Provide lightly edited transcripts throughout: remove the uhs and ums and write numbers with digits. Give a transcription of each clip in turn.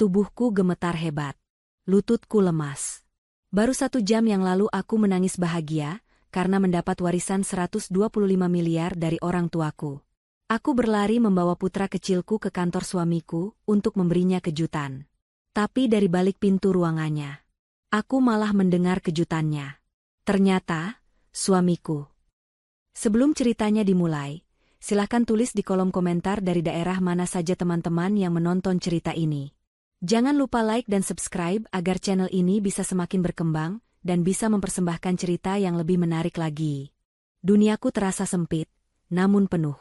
Tubuhku gemetar hebat. Lututku lemas. Baru 1 jam yang lalu aku menangis bahagia karena mendapat warisan 125 miliar dari orang tuaku. Aku berlari membawa putra kecilku ke kantor suamiku untuk memberinya kejutan. Tapi dari balik pintu ruangannya, aku malah mendengar kejutannya. Ternyata, suamiku. Sebelum ceritanya dimulai, silakan tulis di kolom komentar dari daerah mana saja teman-teman yang menonton cerita ini. Jangan lupa like dan subscribe agar channel ini bisa semakin berkembang dan bisa mempersembahkan cerita yang lebih menarik lagi. Duniaku terasa sempit, namun penuh.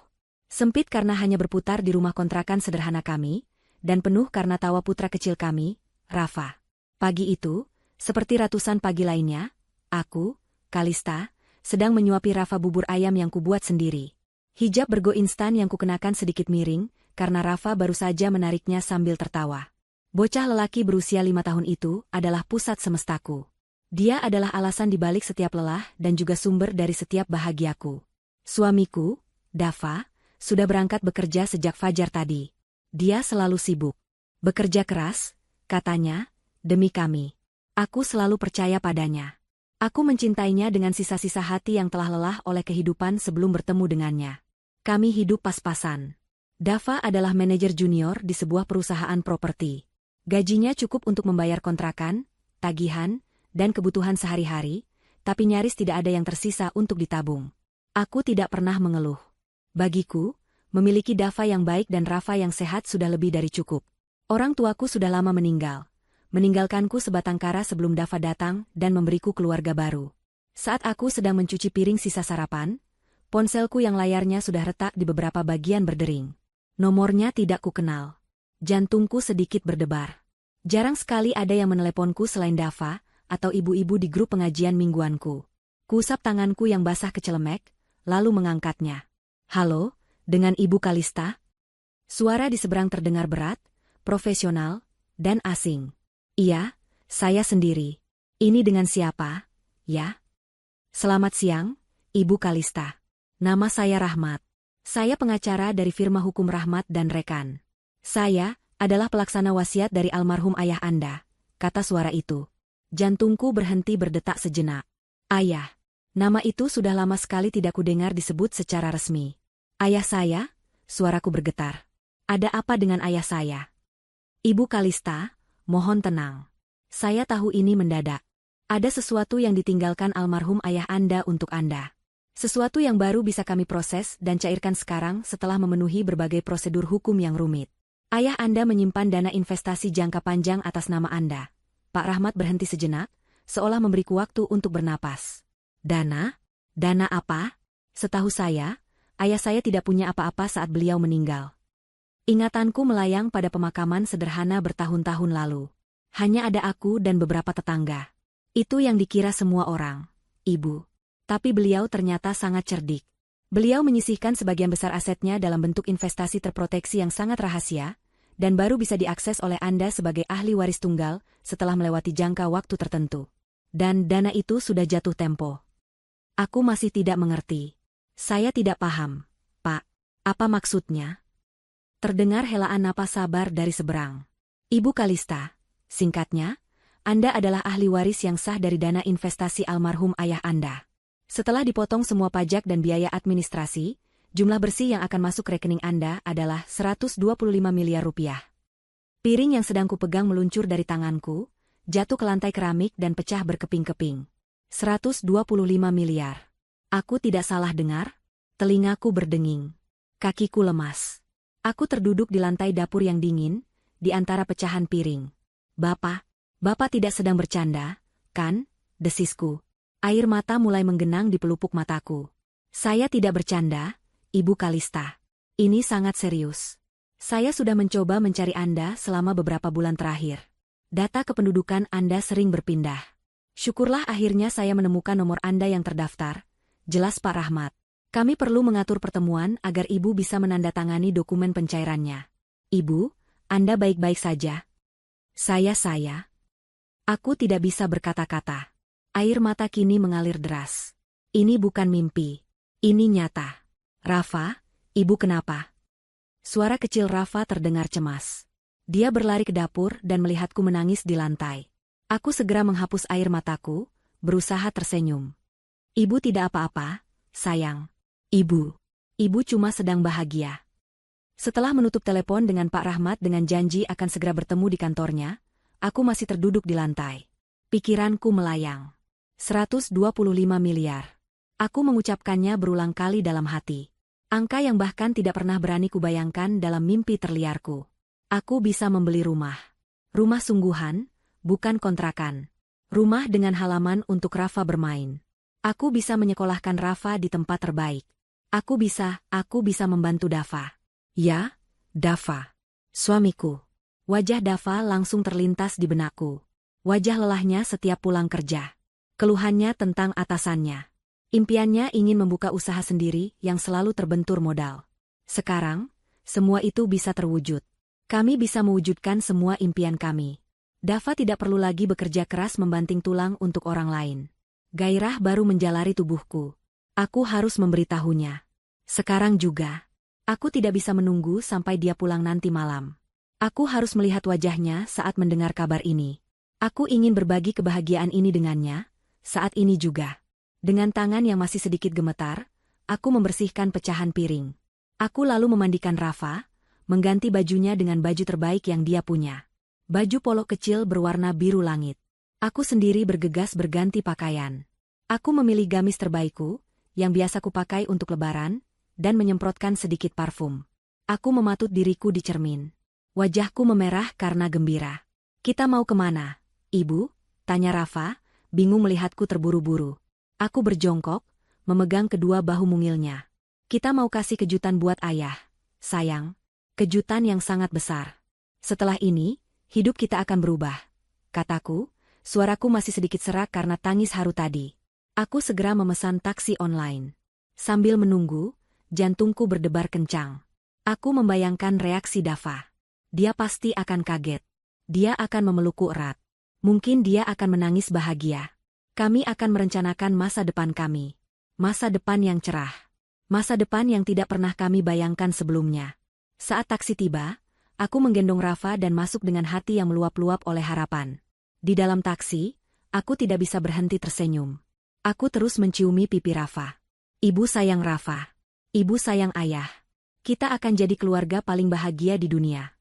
Sempit karena hanya berputar di rumah kontrakan sederhana kami, dan penuh karena tawa putra kecil kami, Rafa. Pagi itu, seperti ratusan pagi lainnya, aku, Kalista, sedang menyuapi Rafa bubur ayam yang kubuat sendiri. Hijab bergo instan yang kukenakan sedikit miring, karena Rafa baru saja menariknya sambil tertawa. Bocah lelaki berusia 5 tahun itu adalah pusat semestaku. Dia adalah alasan dibalik setiap lelah dan juga sumber dari setiap bahagiaku. Suamiku, Dava, sudah berangkat bekerja sejak fajar tadi. Dia selalu sibuk. Bekerja keras, katanya, demi kami. Aku selalu percaya padanya. Aku mencintainya dengan sisa-sisa hati yang telah lelah oleh kehidupan sebelum bertemu dengannya. Kami hidup pas-pasan. Dava adalah manajer junior di sebuah perusahaan properti. Gajinya cukup untuk membayar kontrakan, tagihan, dan kebutuhan sehari-hari, tapi nyaris tidak ada yang tersisa untuk ditabung. Aku tidak pernah mengeluh. Bagiku, memiliki Dava yang baik dan Rafa yang sehat sudah lebih dari cukup. Orang tuaku sudah lama meninggalkanku sebatang kara sebelum Dava datang dan memberiku keluarga baru. Saat aku sedang mencuci piring sisa sarapan, ponselku yang layarnya sudah retak di beberapa bagian berdering. Nomornya tidak kukenal. Jantungku sedikit berdebar. Jarang sekali ada yang meneleponku selain Dava atau ibu-ibu di grup pengajian mingguanku. Kuusap tanganku yang basah kecelemek, lalu mengangkatnya. Halo, dengan Ibu Kalista? Suara di seberang terdengar berat, profesional, dan asing. Iya, saya sendiri. Ini dengan siapa, ya? Selamat siang, Ibu Kalista. Nama saya Rahmat. Saya pengacara dari firma hukum Rahmat dan Rekan. Saya adalah pelaksana wasiat dari almarhum ayah Anda, kata suara itu. Jantungku berhenti berdetak sejenak. Ayah. Nama itu sudah lama sekali tidak kudengar disebut secara resmi. Ayah saya? Suaraku bergetar. Ada apa dengan ayah saya? Ibu Kalista, mohon tenang. Saya tahu ini mendadak. Ada sesuatu yang ditinggalkan almarhum ayah Anda untuk Anda. Sesuatu yang baru bisa kami proses dan cairkan sekarang setelah memenuhi berbagai prosedur hukum yang rumit. Ayah Anda menyimpan dana investasi jangka panjang atas nama Anda. Pak Rahmat berhenti sejenak, seolah memberiku waktu untuk bernapas. Dana? Dana apa? Setahu saya, ayah saya tidak punya apa-apa saat beliau meninggal. Ingatanku melayang pada pemakaman sederhana bertahun-tahun lalu. Hanya ada aku dan beberapa tetangga. Itu yang dikira semua orang, Ibu. Tapi beliau ternyata sangat cerdik. Beliau menyisihkan sebagian besar asetnya dalam bentuk investasi terproteksi yang sangat rahasia, dan baru bisa diakses oleh Anda sebagai ahli waris tunggal setelah melewati jangka waktu tertentu. Dan dana itu sudah jatuh tempo. Aku masih tidak mengerti. Saya tidak paham, Pak. Apa maksudnya? Terdengar helaan napas sabar dari seberang. Ibu Kalista, singkatnya, Anda adalah ahli waris yang sah dari dana investasi almarhum ayah Anda. Setelah dipotong semua pajak dan biaya administrasi, jumlah bersih yang akan masuk rekening Anda adalah 125 miliar rupiah. Piring yang sedang kupegang meluncur dari tanganku, jatuh ke lantai keramik dan pecah berkeping-keping. 125 miliar. Aku tidak salah dengar? Telingaku berdenging. Kakiku lemas. Aku terduduk di lantai dapur yang dingin, di antara pecahan piring. Bapak tidak sedang bercanda, kan? Desisku. Air mata mulai menggenang di pelupuk mataku. Saya tidak bercanda, Ibu Kalista. Ini sangat serius. Saya sudah mencoba mencari Anda selama beberapa bulan terakhir. Data kependudukan Anda sering berpindah. Syukurlah akhirnya saya menemukan nomor Anda yang terdaftar. Jelas Pak Rahmat. Kami perlu mengatur pertemuan agar Ibu bisa menandatangani dokumen pencairannya. Ibu, Anda baik-baik saja? Saya. Aku tidak bisa berkata-kata. Air mata kini mengalir deras. Ini bukan mimpi. Ini nyata. Rafa, Ibu kenapa? Suara kecil Rafa terdengar cemas. Dia berlari ke dapur dan melihatku menangis di lantai. Aku segera menghapus air mataku, berusaha tersenyum. Ibu tidak apa-apa, sayang. Ibu. Ibu cuma sedang bahagia. Setelah menutup telepon dengan Pak Rahmat dengan janji akan segera bertemu di kantornya, aku masih terduduk di lantai. Pikiranku melayang. 125 miliar. Aku mengucapkannya berulang kali dalam hati. Angka yang bahkan tidak pernah berani kubayangkan dalam mimpi terliarku. Aku bisa membeli rumah. Rumah sungguhan, bukan kontrakan. Rumah dengan halaman untuk Rafa bermain. Aku bisa menyekolahkan Rafa di tempat terbaik. Aku bisa membantu Dava. Ya, Dava. Suamiku. Wajah Dava langsung terlintas di benakku. Wajah lelahnya setiap pulang kerja. Keluhannya tentang atasannya. Impiannya ingin membuka usaha sendiri yang selalu terbentur modal. Sekarang, semua itu bisa terwujud. Kami bisa mewujudkan semua impian kami. Dava tidak perlu lagi bekerja keras membanting tulang untuk orang lain. Gairah baru menjalari tubuhku. Aku harus memberitahunya. Sekarang juga. Aku tidak bisa menunggu sampai dia pulang nanti malam. Aku harus melihat wajahnya saat mendengar kabar ini. Aku ingin berbagi kebahagiaan ini dengannya, saat ini juga. Dengan tangan yang masih sedikit gemetar, aku membersihkan pecahan piring. Aku lalu memandikan Rafa, mengganti bajunya dengan baju terbaik yang dia punya. Baju polo kecil berwarna biru langit. Aku sendiri bergegas berganti pakaian. Aku memilih gamis terbaikku, yang biasa kupakai untuk lebaran, dan menyemprotkan sedikit parfum. Aku mematut diriku di cermin. Wajahku memerah karena gembira. Kita mau kemana, Ibu? Tanya Rafa, bingung melihatku terburu-buru. Aku berjongkok, memegang kedua bahu mungilnya. Kita mau kasih kejutan buat ayah, sayang. Kejutan yang sangat besar. Setelah ini, hidup kita akan berubah. Kataku, suaraku masih sedikit serak karena tangis haru tadi. Aku segera memesan taksi online. Sambil menunggu, jantungku berdebar kencang. Aku membayangkan reaksi Dava. Dia pasti akan kaget. Dia akan memelukku erat. Mungkin dia akan menangis bahagia. Kami akan merencanakan masa depan kami. Masa depan yang cerah. Masa depan yang tidak pernah kami bayangkan sebelumnya. Saat taksi tiba, aku menggendong Rafa dan masuk dengan hati yang meluap-luap oleh harapan. Di dalam taksi, aku tidak bisa berhenti tersenyum. Aku terus menciumi pipi Rafa. Ibu sayang Rafa. Ibu sayang ayah. Kita akan jadi keluarga paling bahagia di dunia.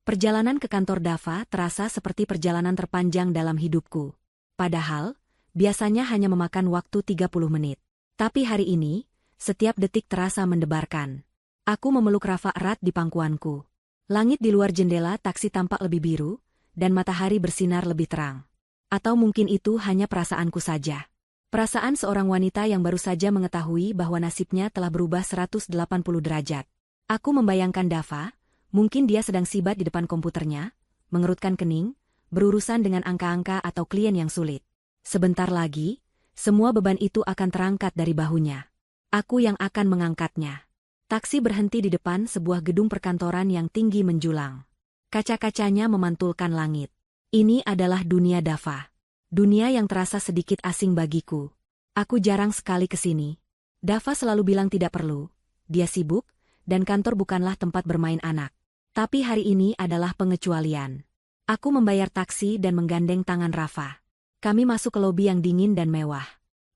Perjalanan ke kantor Dava terasa seperti perjalanan terpanjang dalam hidupku. Padahal, biasanya hanya memakan waktu 30 menit. Tapi hari ini, setiap detik terasa mendebarkan. Aku memeluk Rafa erat di pangkuanku. Langit di luar jendela taksi tampak lebih biru, dan matahari bersinar lebih terang. Atau mungkin itu hanya perasaanku saja. Perasaan seorang wanita yang baru saja mengetahui bahwa nasibnya telah berubah 180 derajat. Aku membayangkan Dava, mungkin dia sedang sibat di depan komputernya, mengerutkan kening, berurusan dengan angka-angka atau klien yang sulit. Sebentar lagi, semua beban itu akan terangkat dari bahunya. Aku yang akan mengangkatnya. Taksi berhenti di depan sebuah gedung perkantoran yang tinggi menjulang. Kaca-kacanya memantulkan langit. Ini adalah dunia Dava. Dunia yang terasa sedikit asing bagiku. Aku jarang sekali ke sini. Dava selalu bilang tidak perlu. Dia sibuk, dan kantor bukanlah tempat bermain anak. Tapi hari ini adalah pengecualian. Aku membayar taksi dan menggandeng tangan Rafa. Kami masuk ke lobi yang dingin dan mewah.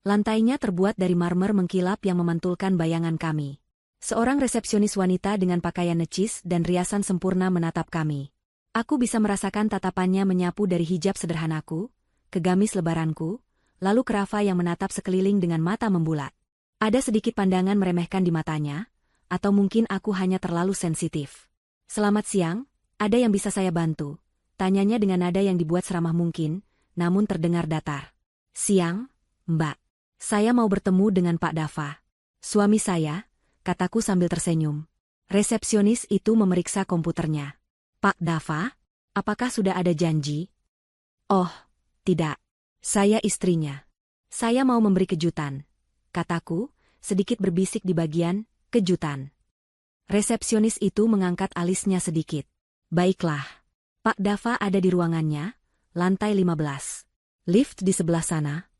Lantainya terbuat dari marmer mengkilap yang memantulkan bayangan kami. Seorang resepsionis wanita dengan pakaian necis dan riasan sempurna menatap kami. Aku bisa merasakan tatapannya menyapu dari hijab sederhanaku, ke gamis lebaranku, lalu ke Rafa yang menatap sekeliling dengan mata membulat. Ada sedikit pandangan meremehkan di matanya, atau mungkin aku hanya terlalu sensitif. Selamat siang, ada yang bisa saya bantu? Tanyanya dengan nada yang dibuat seramah mungkin, namun terdengar datar. Siang, Mbak. Saya mau bertemu dengan Pak Dava. Suami saya, kataku sambil tersenyum. Resepsionis itu memeriksa komputernya. Pak Dava, apakah sudah ada janji? Oh, tidak. Saya istrinya. Saya mau memberi kejutan, kataku, sedikit berbisik di bagian kejutan. Resepsionis itu mengangkat alisnya sedikit. Baiklah. Pak Dava ada di ruangannya, lantai 15. Lift di sebelah sana.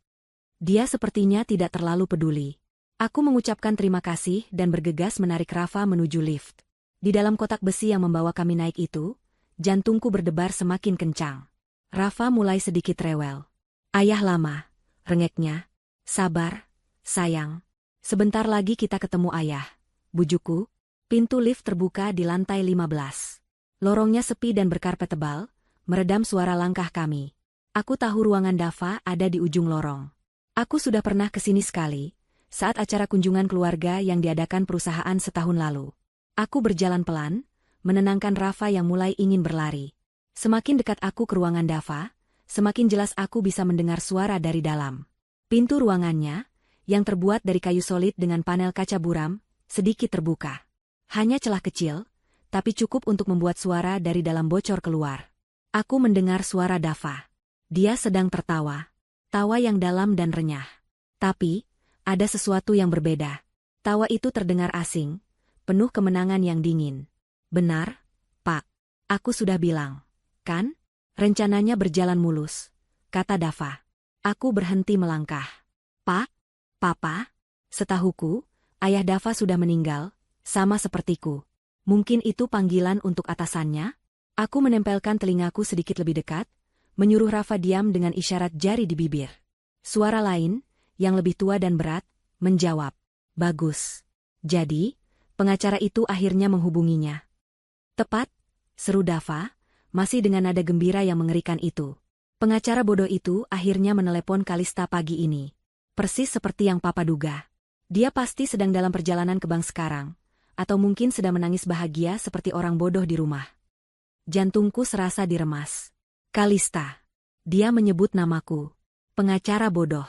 Dia sepertinya tidak terlalu peduli. Aku mengucapkan terima kasih dan bergegas menarik Rafa menuju lift. Di dalam kotak besi yang membawa kami naik itu, Jantungku berdebar semakin kencang. Rafa mulai sedikit rewel. Ayah lama, rengeknya. Sabar, sayang. Sebentar lagi kita ketemu ayah. Bujukku. Pintu lift terbuka di lantai 15. Lorongnya sepi dan berkarpet tebal, meredam suara langkah kami. Aku tahu ruangan Dava ada di ujung lorong. Aku sudah pernah ke sini sekali, saat acara kunjungan keluarga yang diadakan perusahaan setahun lalu. Aku berjalan pelan, menenangkan Rafa yang mulai ingin berlari. Semakin dekat aku ke ruangan Dava, semakin jelas aku bisa mendengar suara dari dalam. Pintu ruangannya, yang terbuat dari kayu solid dengan panel kaca buram, sedikit terbuka. Hanya celah kecil, tapi cukup untuk membuat suara dari dalam bocor keluar. Aku mendengar suara Dava. Dia sedang tertawa. Tawa yang dalam dan renyah. Tapi, ada sesuatu yang berbeda. Tawa itu terdengar asing, penuh kemenangan yang dingin. Benar, Pak. Aku sudah bilang. Kan? Rencananya berjalan mulus, kata Dava. Aku berhenti melangkah. Pak? Papa? Setahuku, ayah Dava sudah meninggal, sama sepertiku. Mungkin itu panggilan untuk atasannya? Aku menempelkan telingaku sedikit lebih dekat, menyuruh Rafa diam dengan isyarat jari di bibir. Suara lain, yang lebih tua dan berat, menjawab. Bagus. Jadi, pengacara itu akhirnya menghubunginya. Tepat, seru Dava, masih dengan nada gembira yang mengerikan itu. Pengacara bodoh itu akhirnya menelepon Kalista pagi ini. Persis seperti yang Papa duga. Dia pasti sedang dalam perjalanan ke bank sekarang, atau mungkin sedang menangis bahagia seperti orang bodoh di rumah. Jantungku serasa diremas. Kalista. Dia menyebut namaku. Pengacara bodoh.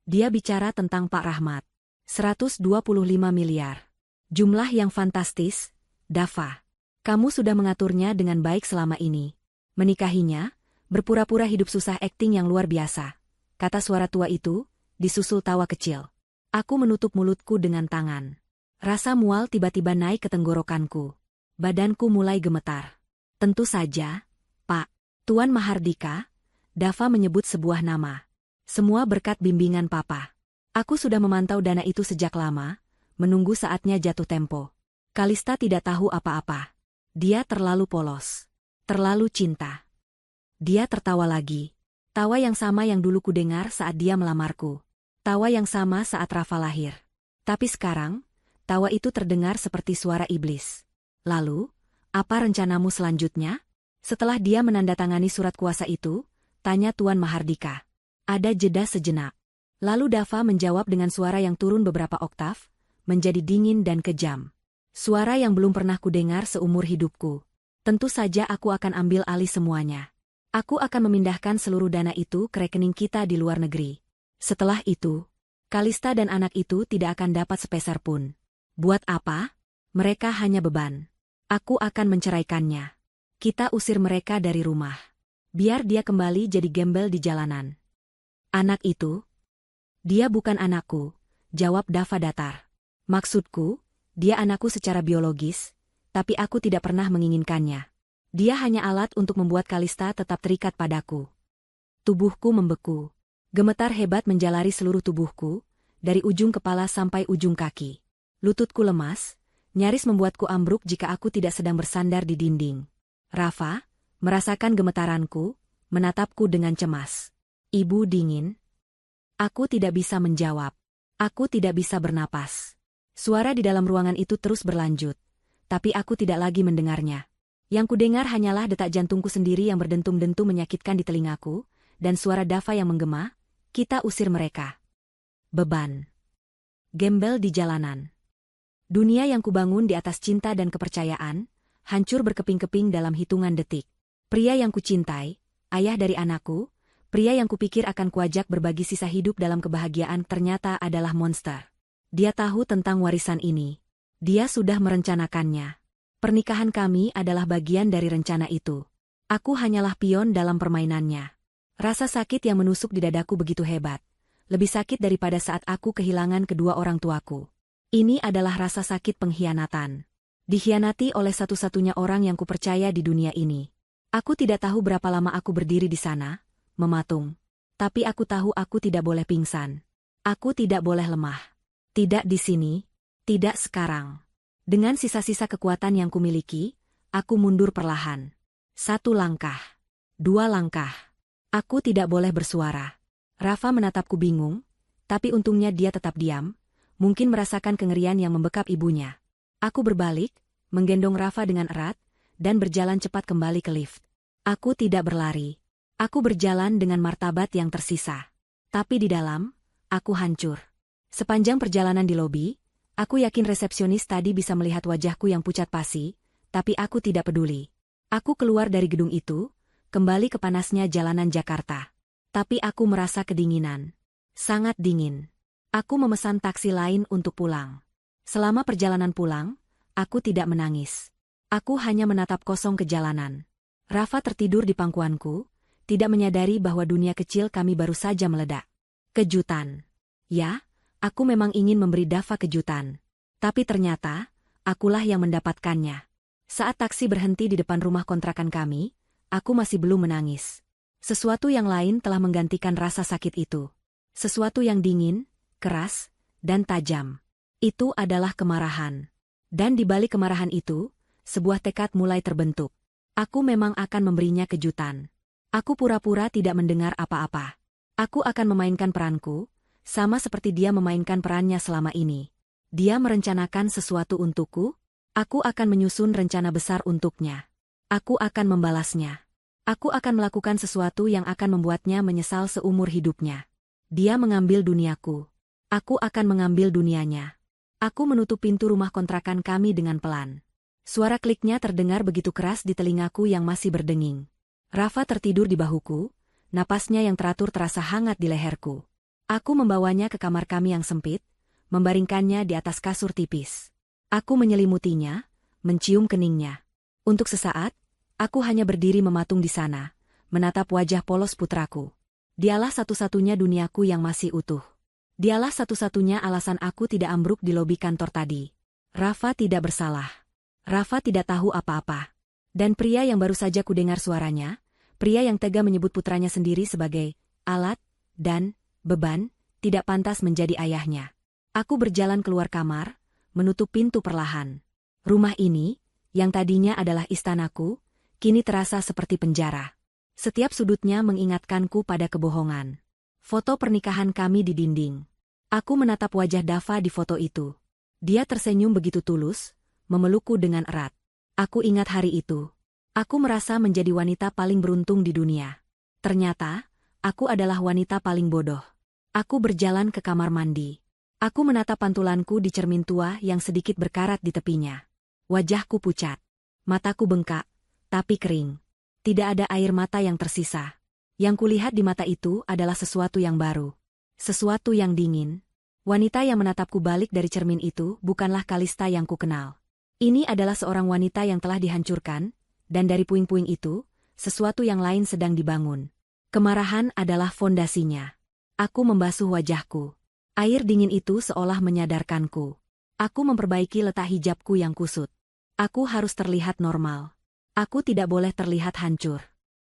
Dia bicara tentang Pak Rahmat. 125 miliar. Jumlah yang fantastis, Dava. Kamu sudah mengaturnya dengan baik selama ini. Menikahinya, berpura-pura hidup susah akting yang luar biasa. Kata suara tua itu, disusul tawa kecil. Aku menutup mulutku dengan tangan. Rasa mual tiba-tiba naik ke tenggorokanku. Badanku mulai gemetar. Tentu saja, Pak. Tuan Mahardika, Dava menyebut sebuah nama. Semua berkat bimbingan Papa. Aku sudah memantau dana itu sejak lama, menunggu saatnya jatuh tempo. Kalista tidak tahu apa-apa. Dia terlalu polos. Terlalu cinta. Dia tertawa lagi. Tawa yang sama yang dulu kudengar saat dia melamarku. Tawa yang sama saat Rafa lahir. Tapi sekarang, tawa itu terdengar seperti suara iblis. Lalu, apa rencanamu selanjutnya? Setelah dia menandatangani surat kuasa itu, tanya Tuan Mahardika. Ada jeda sejenak. Lalu Dava menjawab dengan suara yang turun beberapa oktav, menjadi dingin dan kejam. Suara yang belum pernah kudengar seumur hidupku. Tentu saja aku akan ambil alih semuanya. Aku akan memindahkan seluruh dana itu ke rekening kita di luar negeri. Setelah itu, Kalista dan anak itu tidak akan dapat sepeser pun. Buat apa? Mereka hanya beban. Aku akan menceraikannya. Kita usir mereka dari rumah. Biar dia kembali jadi gembel di jalanan. Anak itu? Dia bukan anakku, jawab Dava datar. Maksudku, dia anakku secara biologis, tapi aku tidak pernah menginginkannya. Dia hanya alat untuk membuat Kalista tetap terikat padaku. Tubuhku membeku. Gemetar hebat menjalari seluruh tubuhku, dari ujung kepala sampai ujung kaki. Lututku lemas, nyaris membuatku ambruk jika aku tidak sedang bersandar di dinding. Rafa, merasakan gemetaranku, menatapku dengan cemas. Ibu dingin. Aku tidak bisa menjawab. Aku tidak bisa bernapas. Suara di dalam ruangan itu terus berlanjut, tapi aku tidak lagi mendengarnya. Yang kudengar hanyalah detak jantungku sendiri yang berdentum-dentum menyakitkan di telingaku, dan suara Dava yang menggema, kita usir mereka. Beban. Gembel di jalanan. Dunia yang kubangun di atas cinta dan kepercayaan, hancur berkeping-keping dalam hitungan detik. Pria yang kucintai, ayah dari anakku, pria yang kupikir akan kuajak berbagi sisa hidup dalam kebahagiaan ternyata adalah monster. Dia tahu tentang warisan ini. Dia sudah merencanakannya. Pernikahan kami adalah bagian dari rencana itu. Aku hanyalah pion dalam permainannya. Rasa sakit yang menusuk di dadaku begitu hebat. Lebih sakit daripada saat aku kehilangan kedua orang tuaku. Ini adalah rasa sakit pengkhianatan. Dikhianati oleh satu-satunya orang yang kupercaya di dunia ini. Aku tidak tahu berapa lama aku berdiri di sana, mematung. Tapi aku tahu aku tidak boleh pingsan. Aku tidak boleh lemah. Tidak di sini, tidak sekarang. Dengan sisa-sisa kekuatan yang kumiliki, aku mundur perlahan. 1 langkah. 2 langkah. Aku tidak boleh bersuara. Rafa menatapku bingung, tapi untungnya dia tetap diam, mungkin merasakan kengerian yang membekap ibunya. Aku berbalik, menggendong Rafa dengan erat, dan berjalan cepat kembali ke lift. Aku tidak berlari. Aku berjalan dengan martabat yang tersisa. Tapi di dalam, aku hancur. Sepanjang perjalanan di lobi, aku yakin resepsionis tadi bisa melihat wajahku yang pucat pasi, tapi aku tidak peduli. Aku keluar dari gedung itu, kembali ke panasnya jalanan Jakarta. Tapi aku merasa kedinginan. Sangat dingin. Aku memesan taksi lain untuk pulang. Selama perjalanan pulang, aku tidak menangis. Aku hanya menatap kosong ke jalanan. Rafa tertidur di pangkuanku, tidak menyadari bahwa dunia kecil kami baru saja meledak. Kejutan. Ya, aku memang ingin memberi Dava kejutan. Tapi ternyata, akulah yang mendapatkannya. Saat taksi berhenti di depan rumah kontrakan kami, aku masih belum menangis. Sesuatu yang lain telah menggantikan rasa sakit itu. Sesuatu yang dingin, keras, dan tajam. Itu adalah kemarahan. Dan di balik kemarahan itu, sebuah tekad mulai terbentuk. Aku memang akan memberinya kejutan. Aku pura-pura tidak mendengar apa-apa. Aku akan memainkan peranku, sama seperti dia memainkan perannya selama ini. Dia merencanakan sesuatu untukku, aku akan menyusun rencana besar untuknya. Aku akan membalasnya. Aku akan melakukan sesuatu yang akan membuatnya menyesal seumur hidupnya. Dia mengambil duniaku. Aku akan mengambil dunianya. Aku menutup pintu rumah kontrakan kami dengan pelan. Suara kliknya terdengar begitu keras di telingaku yang masih berdenging. Rafa tertidur di bahuku, napasnya yang teratur terasa hangat di leherku. Aku membawanya ke kamar kami yang sempit, membaringkannya di atas kasur tipis. Aku menyelimutinya, mencium keningnya. Untuk sesaat, aku hanya berdiri mematung di sana, menatap wajah polos putraku. Dialah satu-satunya duniaku yang masih utuh. Dialah satu-satunya alasan aku tidak ambruk di lobi kantor tadi. Rafa tidak bersalah. Rafa tidak tahu apa-apa. Dan pria yang baru saja kudengar suaranya, pria yang tega menyebut putranya sendiri sebagai alat dan beban, tidak pantas menjadi ayahnya. Aku berjalan keluar kamar, menutup pintu perlahan. Rumah ini, yang tadinya adalah istanaku, kini terasa seperti penjara. Setiap sudutnya mengingatkanku pada kebohongan. Foto pernikahan kami di dinding. Aku menatap wajah Dava di foto itu. Dia tersenyum begitu tulus, memelukku dengan erat. Aku ingat hari itu. Aku merasa menjadi wanita paling beruntung di dunia. Ternyata, aku adalah wanita paling bodoh. Aku berjalan ke kamar mandi. Aku menatap pantulanku di cermin tua yang sedikit berkarat di tepinya. Wajahku pucat. Mataku bengkak, tapi kering. Tidak ada air mata yang tersisa. Yang kulihat di mata itu adalah sesuatu yang baru. Sesuatu yang dingin. Wanita yang menatapku balik dari cermin itu bukanlah Kalista yang kukenal. Ini adalah seorang wanita yang telah dihancurkan, dan dari puing-puing itu, sesuatu yang lain sedang dibangun. Kemarahan adalah fondasinya. Aku membasuh wajahku. Air dingin itu seolah menyadarkanku. Aku memperbaiki letak hijabku yang kusut. Aku harus terlihat normal. Aku tidak boleh terlihat hancur.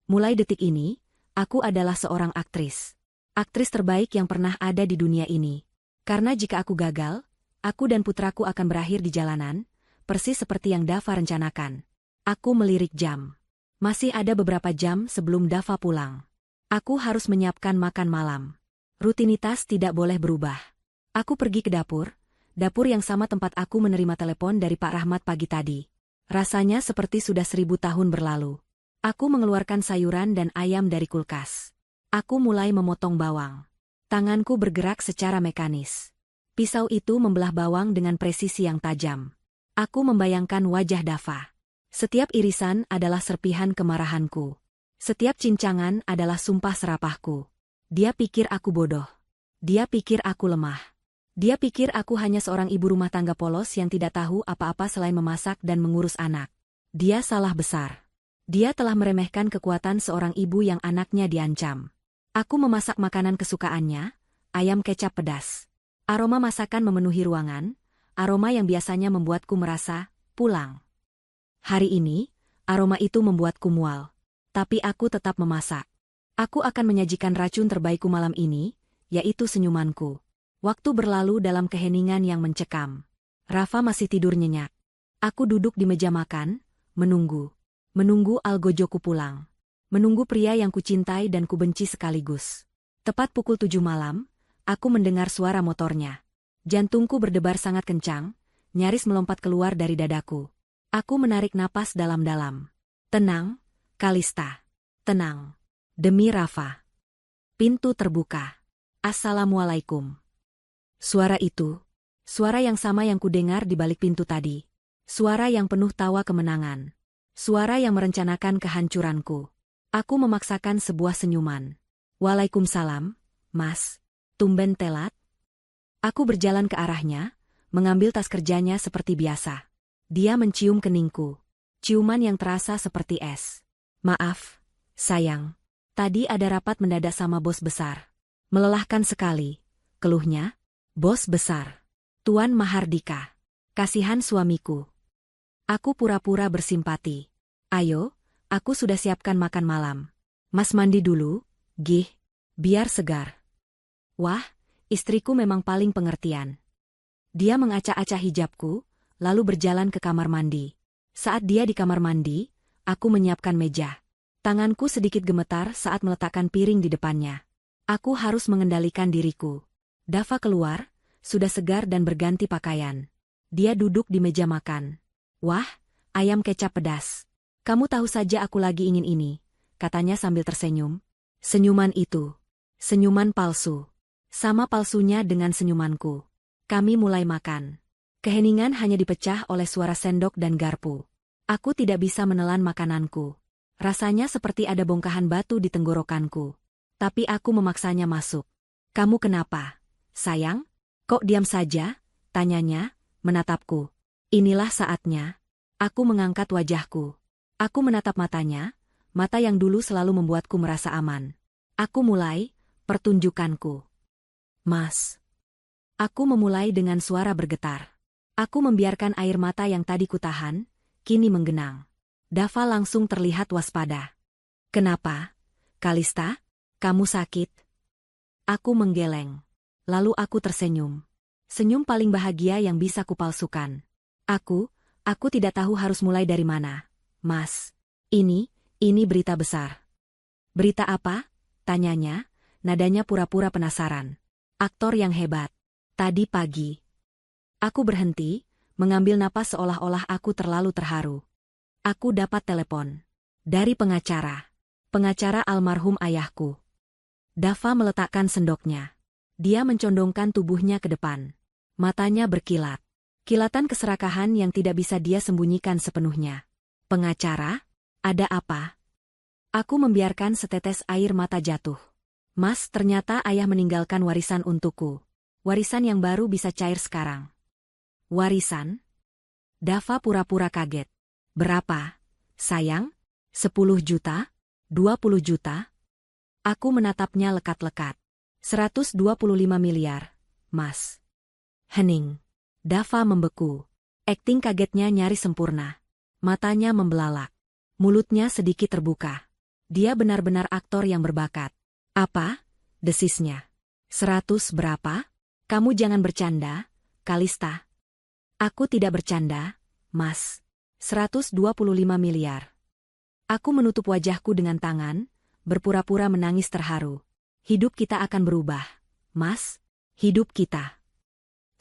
Mulai detik ini, aku adalah seorang aktris. Aktris terbaik yang pernah ada di dunia ini. Karena jika aku gagal, aku dan putraku akan berakhir di jalanan, persis seperti yang Dava rencanakan. Aku melirik jam. Masih ada beberapa jam sebelum Dava pulang. Aku harus menyiapkan makan malam. Rutinitas tidak boleh berubah. Aku pergi ke dapur yang sama tempat aku menerima telepon dari Pak Rahmat pagi tadi. Rasanya seperti sudah 1000 tahun berlalu. Aku mengeluarkan sayuran dan ayam dari kulkas. Aku mulai memotong bawang. Tanganku bergerak secara mekanis. Pisau itu membelah bawang dengan presisi yang tajam. Aku membayangkan wajah Dava. Setiap irisan adalah serpihan kemarahanku. Setiap cincangan adalah sumpah serapahku. Dia pikir aku bodoh. Dia pikir aku lemah. Dia pikir aku hanya seorang ibu rumah tangga polos yang tidak tahu apa-apa selain memasak dan mengurus anak. Dia salah besar. Dia telah meremehkan kekuatan seorang ibu yang anaknya diancam. Aku memasak makanan kesukaannya, ayam kecap pedas. Aroma masakan memenuhi ruangan, aroma yang biasanya membuatku merasa pulang. Hari ini, aroma itu membuatku mual. Tapi aku tetap memasak. Aku akan menyajikan racun terbaikku malam ini, yaitu senyumanku. Waktu berlalu dalam keheningan yang mencekam. Rafa masih tidur nyenyak. Aku duduk di meja makan, menunggu. Menunggu algojoku pulang. Menunggu pria yang kucintai dan kubenci sekaligus. Tepat pukul 7 malam, aku mendengar suara motornya. Jantungku berdebar sangat kencang, nyaris melompat keluar dari dadaku. Aku menarik napas dalam-dalam. Tenang, Kalista. Tenang. Demi Rafa. Pintu terbuka. Assalamualaikum. Suara itu. Suara yang sama yang kudengar di balik pintu tadi. Suara yang penuh tawa kemenangan. Suara yang merencanakan kehancuranku. Aku memaksakan sebuah senyuman. Waalaikumsalam, Mas. Tumben telat. Aku berjalan ke arahnya, mengambil tas kerjanya seperti biasa. Dia mencium keningku. Ciuman yang terasa seperti es. Maaf, sayang. Tadi ada rapat mendadak sama bos besar. Melelahkan sekali. Keluhnya. Bos besar. Tuan Mahardika. Kasihan suamiku. Aku pura-pura bersimpati. Ayo, aku sudah siapkan makan malam. Mas mandi dulu, Gih. Biar segar. Wah, istriku memang paling pengertian. Dia mengacak-acak hijabku, lalu berjalan ke kamar mandi. Saat dia di kamar mandi, aku menyiapkan meja. Tanganku sedikit gemetar saat meletakkan piring di depannya. Aku harus mengendalikan diriku. Dava keluar, sudah segar dan berganti pakaian. Dia duduk di meja makan. Wah, ayam kecap pedas. Kamu tahu saja aku lagi ingin ini, katanya sambil tersenyum. Senyuman itu. Senyuman palsu. Sama palsunya dengan senyumanku. Kami mulai makan. Keheningan hanya dipecah oleh suara sendok dan garpu. Aku tidak bisa menelan makananku. Rasanya seperti ada bongkahan batu di tenggorokanku. Tapi aku memaksanya masuk. Kamu kenapa, sayang? Kok diam saja? Tanyanya, menatapku. Inilah saatnya. Aku mengangkat wajahku. Aku menatap matanya, mata yang dulu selalu membuatku merasa aman. Aku mulai, pertunjukanku. Mas. Aku memulai dengan suara bergetar. Aku membiarkan air mata yang tadi kutahan, kini menggenang. Dava langsung terlihat waspada. Kenapa, Kalista? Kamu sakit? Aku menggeleng. Lalu aku tersenyum. Senyum paling bahagia yang bisa kupalsukan. Aku tidak tahu harus mulai dari mana. Mas, ini berita besar. Berita apa? Tanyanya, nadanya pura-pura penasaran. Aktor yang hebat. Tadi pagi. Aku berhenti, mengambil napas seolah-olah aku terlalu terharu. Aku dapat telepon. Dari pengacara. Pengacara almarhum ayahku. Dava meletakkan sendoknya. Dia mencondongkan tubuhnya ke depan. Matanya berkilat. Kilatan keserakahan yang tidak bisa dia sembunyikan sepenuhnya. Pengacara? Ada apa? Aku membiarkan setetes air mata jatuh. Mas, ternyata ayah meninggalkan warisan untukku. Warisan yang baru bisa cair sekarang. Warisan? Dava pura-pura kaget. Berapa, sayang? 10 juta? 20 juta? Aku menatapnya lekat-lekat. 125 miliar, Mas. Hening. Dava membeku. Akting kagetnya nyaris sempurna. Matanya membelalak. Mulutnya sedikit terbuka. Dia benar-benar aktor yang berbakat. Apa? Desisnya. 100 berapa? Kamu jangan bercanda, Kalista. Aku tidak bercanda, Mas. 125 miliar. Aku menutup wajahku dengan tangan, berpura-pura menangis terharu. Hidup kita akan berubah, Mas. Hidup kita.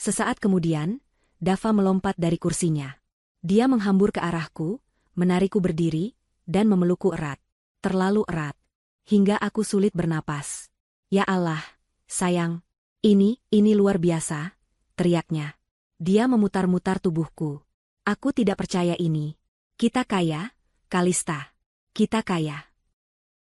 Sesaat kemudian, Dava melompat dari kursinya. Dia menghambur ke arahku, menarikku berdiri, dan memelukku erat. Terlalu erat. Hingga aku sulit bernapas. Ya Allah, sayang. Ini luar biasa, teriaknya. Dia memutar-mutar tubuhku. Aku tidak percaya ini. Kita kaya, Kalista. Kita kaya.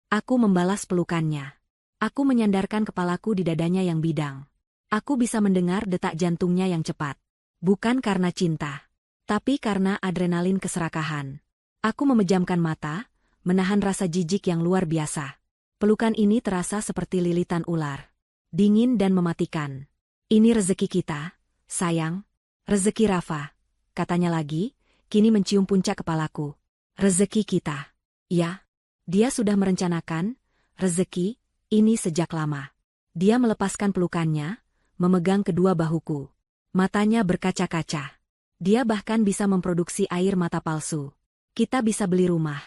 Aku membalas pelukannya. Aku menyandarkan kepalaku di dadanya yang bidang. Aku bisa mendengar detak jantungnya yang cepat. Bukan karena cinta, tapi karena adrenalin keserakahan. Aku memejamkan mata, menahan rasa jijik yang luar biasa. Pelukan ini terasa seperti lilitan ular. Dingin dan mematikan. Ini rezeki kita, sayang. Rezeki Rafa, katanya lagi, kini mencium puncak kepalaku. Rezeki kita. Ya, dia sudah merencanakan rezeki ini sejak lama. Dia melepaskan pelukannya, memegang kedua bahuku. Matanya berkaca-kaca. Dia bahkan bisa memproduksi air mata palsu. Kita bisa beli rumah,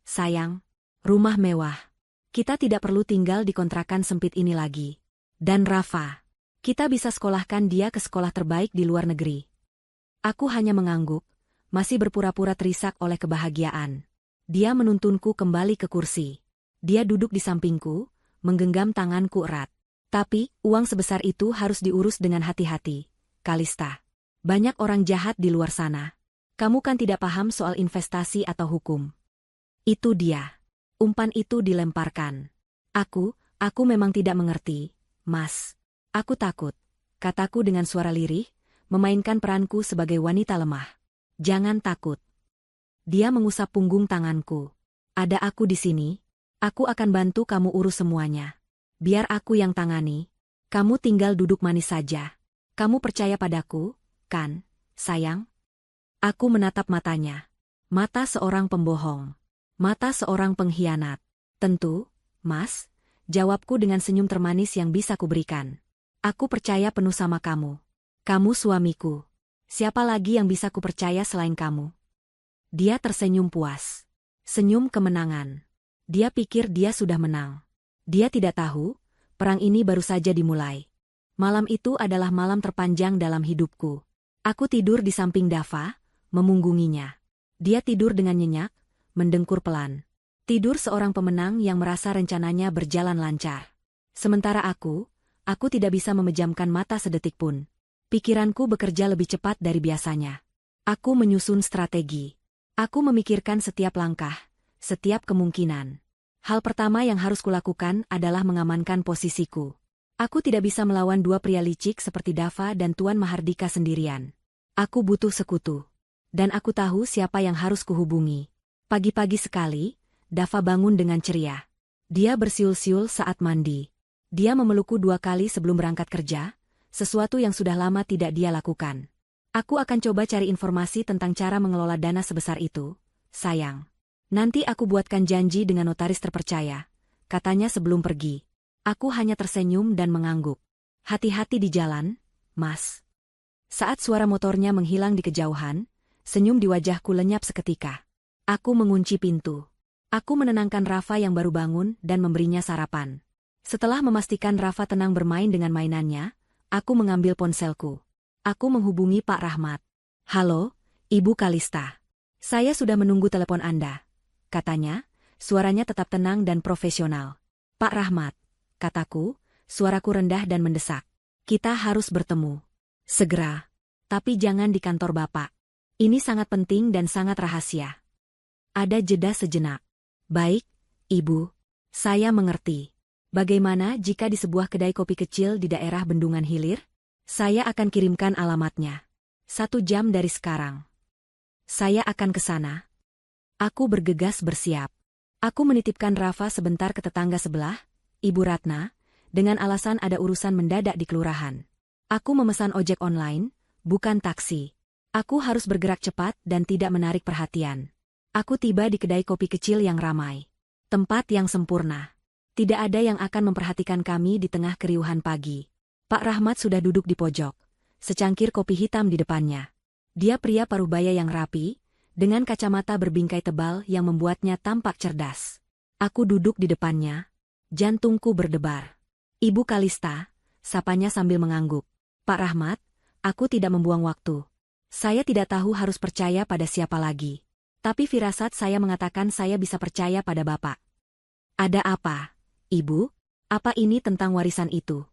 sayang. Rumah mewah. Kita tidak perlu tinggal di kontrakan sempit ini lagi. Dan Rafa, kita bisa sekolahkan dia ke sekolah terbaik di luar negeri. Aku hanya mengangguk, masih berpura-pura terisak oleh kebahagiaan. Dia menuntunku kembali ke kursi. Dia duduk di sampingku, menggenggam tanganku erat. Tapi, uang sebesar itu harus diurus dengan hati-hati, Kalista. Banyak orang jahat di luar sana. Kamu kan tidak paham soal investasi atau hukum. Itu dia. Umpan itu dilemparkan. Aku memang tidak mengerti, Mas. Aku takut, kataku dengan suara lirih, memainkan peranku sebagai wanita lemah. Jangan takut. Dia mengusap punggung tanganku. Ada aku di sini. Aku akan bantu kamu urus semuanya. Biar aku yang tangani. Kamu tinggal duduk manis saja. Kamu percaya padaku, kan, sayang? Aku menatap matanya. Mata seorang pembohong. Mata seorang pengkhianat. Tentu, Mas, jawabku dengan senyum termanis yang bisa kuberikan. Aku percaya penuh sama kamu. Kamu suamiku. Siapa lagi yang bisa kupercaya selain kamu? Dia tersenyum puas. Senyum kemenangan. Dia pikir dia sudah menang. Dia tidak tahu, perang ini baru saja dimulai. Malam itu adalah malam terpanjang dalam hidupku. Aku tidur di samping Dava, memunggunginya. Dia tidur dengan nyenyak, mendengkur pelan. Tidur seorang pemenang yang merasa rencananya berjalan lancar. Sementara aku tidak bisa memejamkan mata sedetik pun. Pikiranku bekerja lebih cepat dari biasanya. Aku menyusun strategi. Aku memikirkan setiap langkah, setiap kemungkinan. Hal pertama yang harus kulakukan adalah mengamankan posisiku. Aku tidak bisa melawan dua pria licik seperti Dava dan Tuan Mahardika sendirian. Aku butuh sekutu. Dan aku tahu siapa yang harus kuhubungi. Pagi-pagi sekali, Dava bangun dengan ceria. Dia bersiul-siul saat mandi. Dia memelukku 2 kali sebelum berangkat kerja, sesuatu yang sudah lama tidak dia lakukan. Aku akan coba cari informasi tentang cara mengelola dana sebesar itu, sayang. Nanti aku buatkan janji dengan notaris terpercaya, katanya sebelum pergi. Aku hanya tersenyum dan mengangguk. Hati-hati di jalan, Mas. Saat suara motornya menghilang di kejauhan, senyum di wajahku lenyap seketika. Aku mengunci pintu. Aku menenangkan Rafa yang baru bangun dan memberinya sarapan. Setelah memastikan Rafa tenang bermain dengan mainannya, aku mengambil ponselku. Aku menghubungi Pak Rahmat. Halo, Ibu Kalista. Saya sudah menunggu telepon Anda. Katanya, suaranya tetap tenang dan profesional. Pak Rahmat, kataku, suaraku rendah dan mendesak. Kita harus bertemu. Segera. Tapi jangan di kantor Bapak. Ini sangat penting dan sangat rahasia. Ada jeda sejenak. Baik, Ibu. Saya mengerti. Bagaimana jika di sebuah kedai kopi kecil di daerah Bendungan Hilir? Saya akan kirimkan alamatnya. 1 jam dari sekarang. Saya akan ke sana. Aku bergegas bersiap. Aku menitipkan Rafa sebentar ke tetangga sebelah, Ibu Ratna, dengan alasan ada urusan mendadak di kelurahan. Aku memesan ojek online, bukan taksi. Aku harus bergerak cepat dan tidak menarik perhatian. Aku tiba di kedai kopi kecil yang ramai. Tempat yang sempurna. Tidak ada yang akan memperhatikan kami di tengah keriuhan pagi. Pak Rahmat sudah duduk di pojok, secangkir kopi hitam di depannya. Dia pria parubaya yang rapi, dengan kacamata berbingkai tebal yang membuatnya tampak cerdas. Aku duduk di depannya, jantungku berdebar. Ibu Kalista, sapanya sambil mengangguk. Pak Rahmat, aku tidak membuang waktu. Saya tidak tahu harus percaya pada siapa lagi. Tapi firasat saya mengatakan saya bisa percaya pada Bapak. Ada apa, Ibu? Apa ini tentang warisan itu?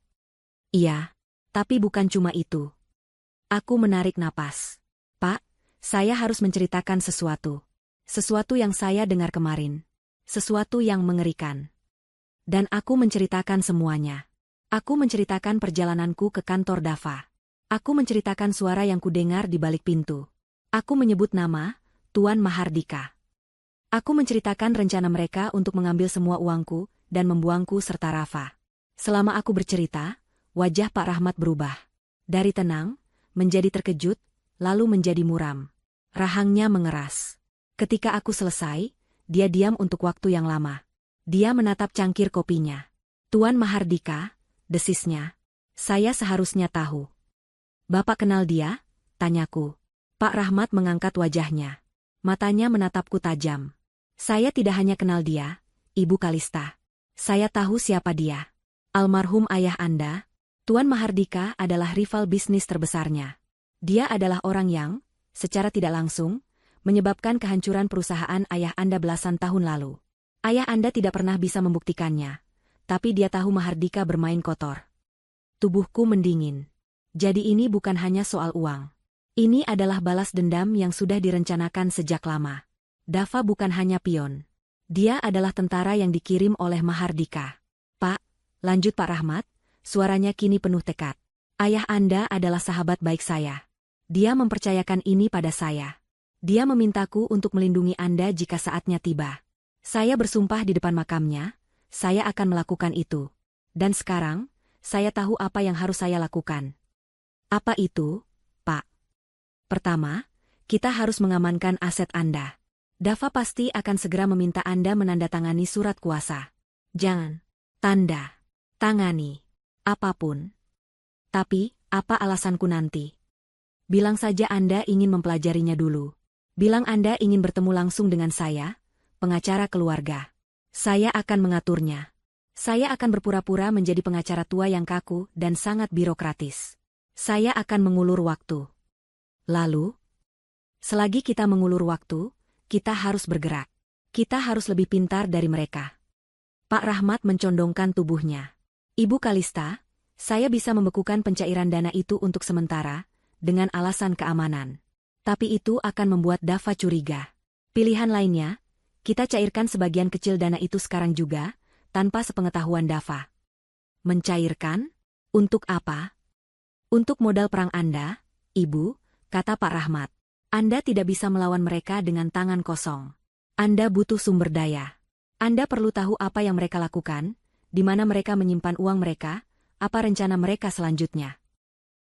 Iya, tapi bukan cuma itu. Aku menarik napas. Pak, saya harus menceritakan sesuatu. Sesuatu yang saya dengar kemarin. Sesuatu yang mengerikan. Dan aku menceritakan semuanya. Aku menceritakan perjalananku ke kantor Dava. Aku menceritakan suara yang kudengar di balik pintu. Aku menyebut nama Tuan Mahardika. Aku menceritakan rencana mereka untuk mengambil semua uangku dan membuangku serta Rafa. Selama aku bercerita, wajah Pak Rahmat berubah. Dari tenang, menjadi terkejut, lalu menjadi muram. Rahangnya mengeras. Ketika aku selesai, dia diam untuk waktu yang lama. Dia menatap cangkir kopinya. Tuan Mahardika, desisnya. Saya seharusnya tahu. Bapak kenal dia? Tanyaku. Pak Rahmat mengangkat wajahnya. Matanya menatapku tajam. Saya tidak hanya kenal dia, Ibu Kalista. Saya tahu siapa dia. Almarhum ayah Anda, Tuan Mahardika adalah rival bisnis terbesarnya. Dia adalah orang yang, secara tidak langsung, menyebabkan kehancuran perusahaan ayah Anda belasan tahun lalu. Ayah Anda tidak pernah bisa membuktikannya, tapi dia tahu Mahardika bermain kotor. Tubuhku mendingin. Jadi ini bukan hanya soal uang. Ini adalah balas dendam yang sudah direncanakan sejak lama. Dava bukan hanya pion. Dia adalah tentara yang dikirim oleh Mahardika. Pak, lanjut Pak Rahmat, suaranya kini penuh tekad. Ayah Anda adalah sahabat baik saya. Dia mempercayakan ini pada saya. Dia memintaku untuk melindungi Anda jika saatnya tiba. Saya bersumpah di depan makamnya, saya akan melakukan itu. Dan sekarang, saya tahu apa yang harus saya lakukan. Apa itu, Pak? Pertama, kita harus mengamankan aset Anda. Dava pasti akan segera meminta Anda menandatangani surat kuasa. Jangan. Tanda. Tangani. Apapun. Tapi, apa alasanku nanti? Bilang saja Anda ingin mempelajarinya dulu. Bilang Anda ingin bertemu langsung dengan saya, pengacara keluarga. Saya akan mengaturnya. Saya akan berpura-pura menjadi pengacara tua yang kaku dan sangat birokratis. Saya akan mengulur waktu. Lalu, selagi kita mengulur waktu, kita harus bergerak. Kita harus lebih pintar dari mereka. Pak Rahmat mencondongkan tubuhnya. Ibu Kalista, saya bisa membekukan pencairan dana itu untuk sementara, dengan alasan keamanan. Tapi itu akan membuat Dava curiga. Pilihan lainnya, kita cairkan sebagian kecil dana itu sekarang juga, tanpa sepengetahuan Dava. Mencairkan? Untuk apa? Untuk modal perang Anda, Ibu, kata Pak Rahmat. Anda tidak bisa melawan mereka dengan tangan kosong. Anda butuh sumber daya. Anda perlu tahu apa yang mereka lakukan, di mana mereka menyimpan uang mereka, apa rencana mereka selanjutnya.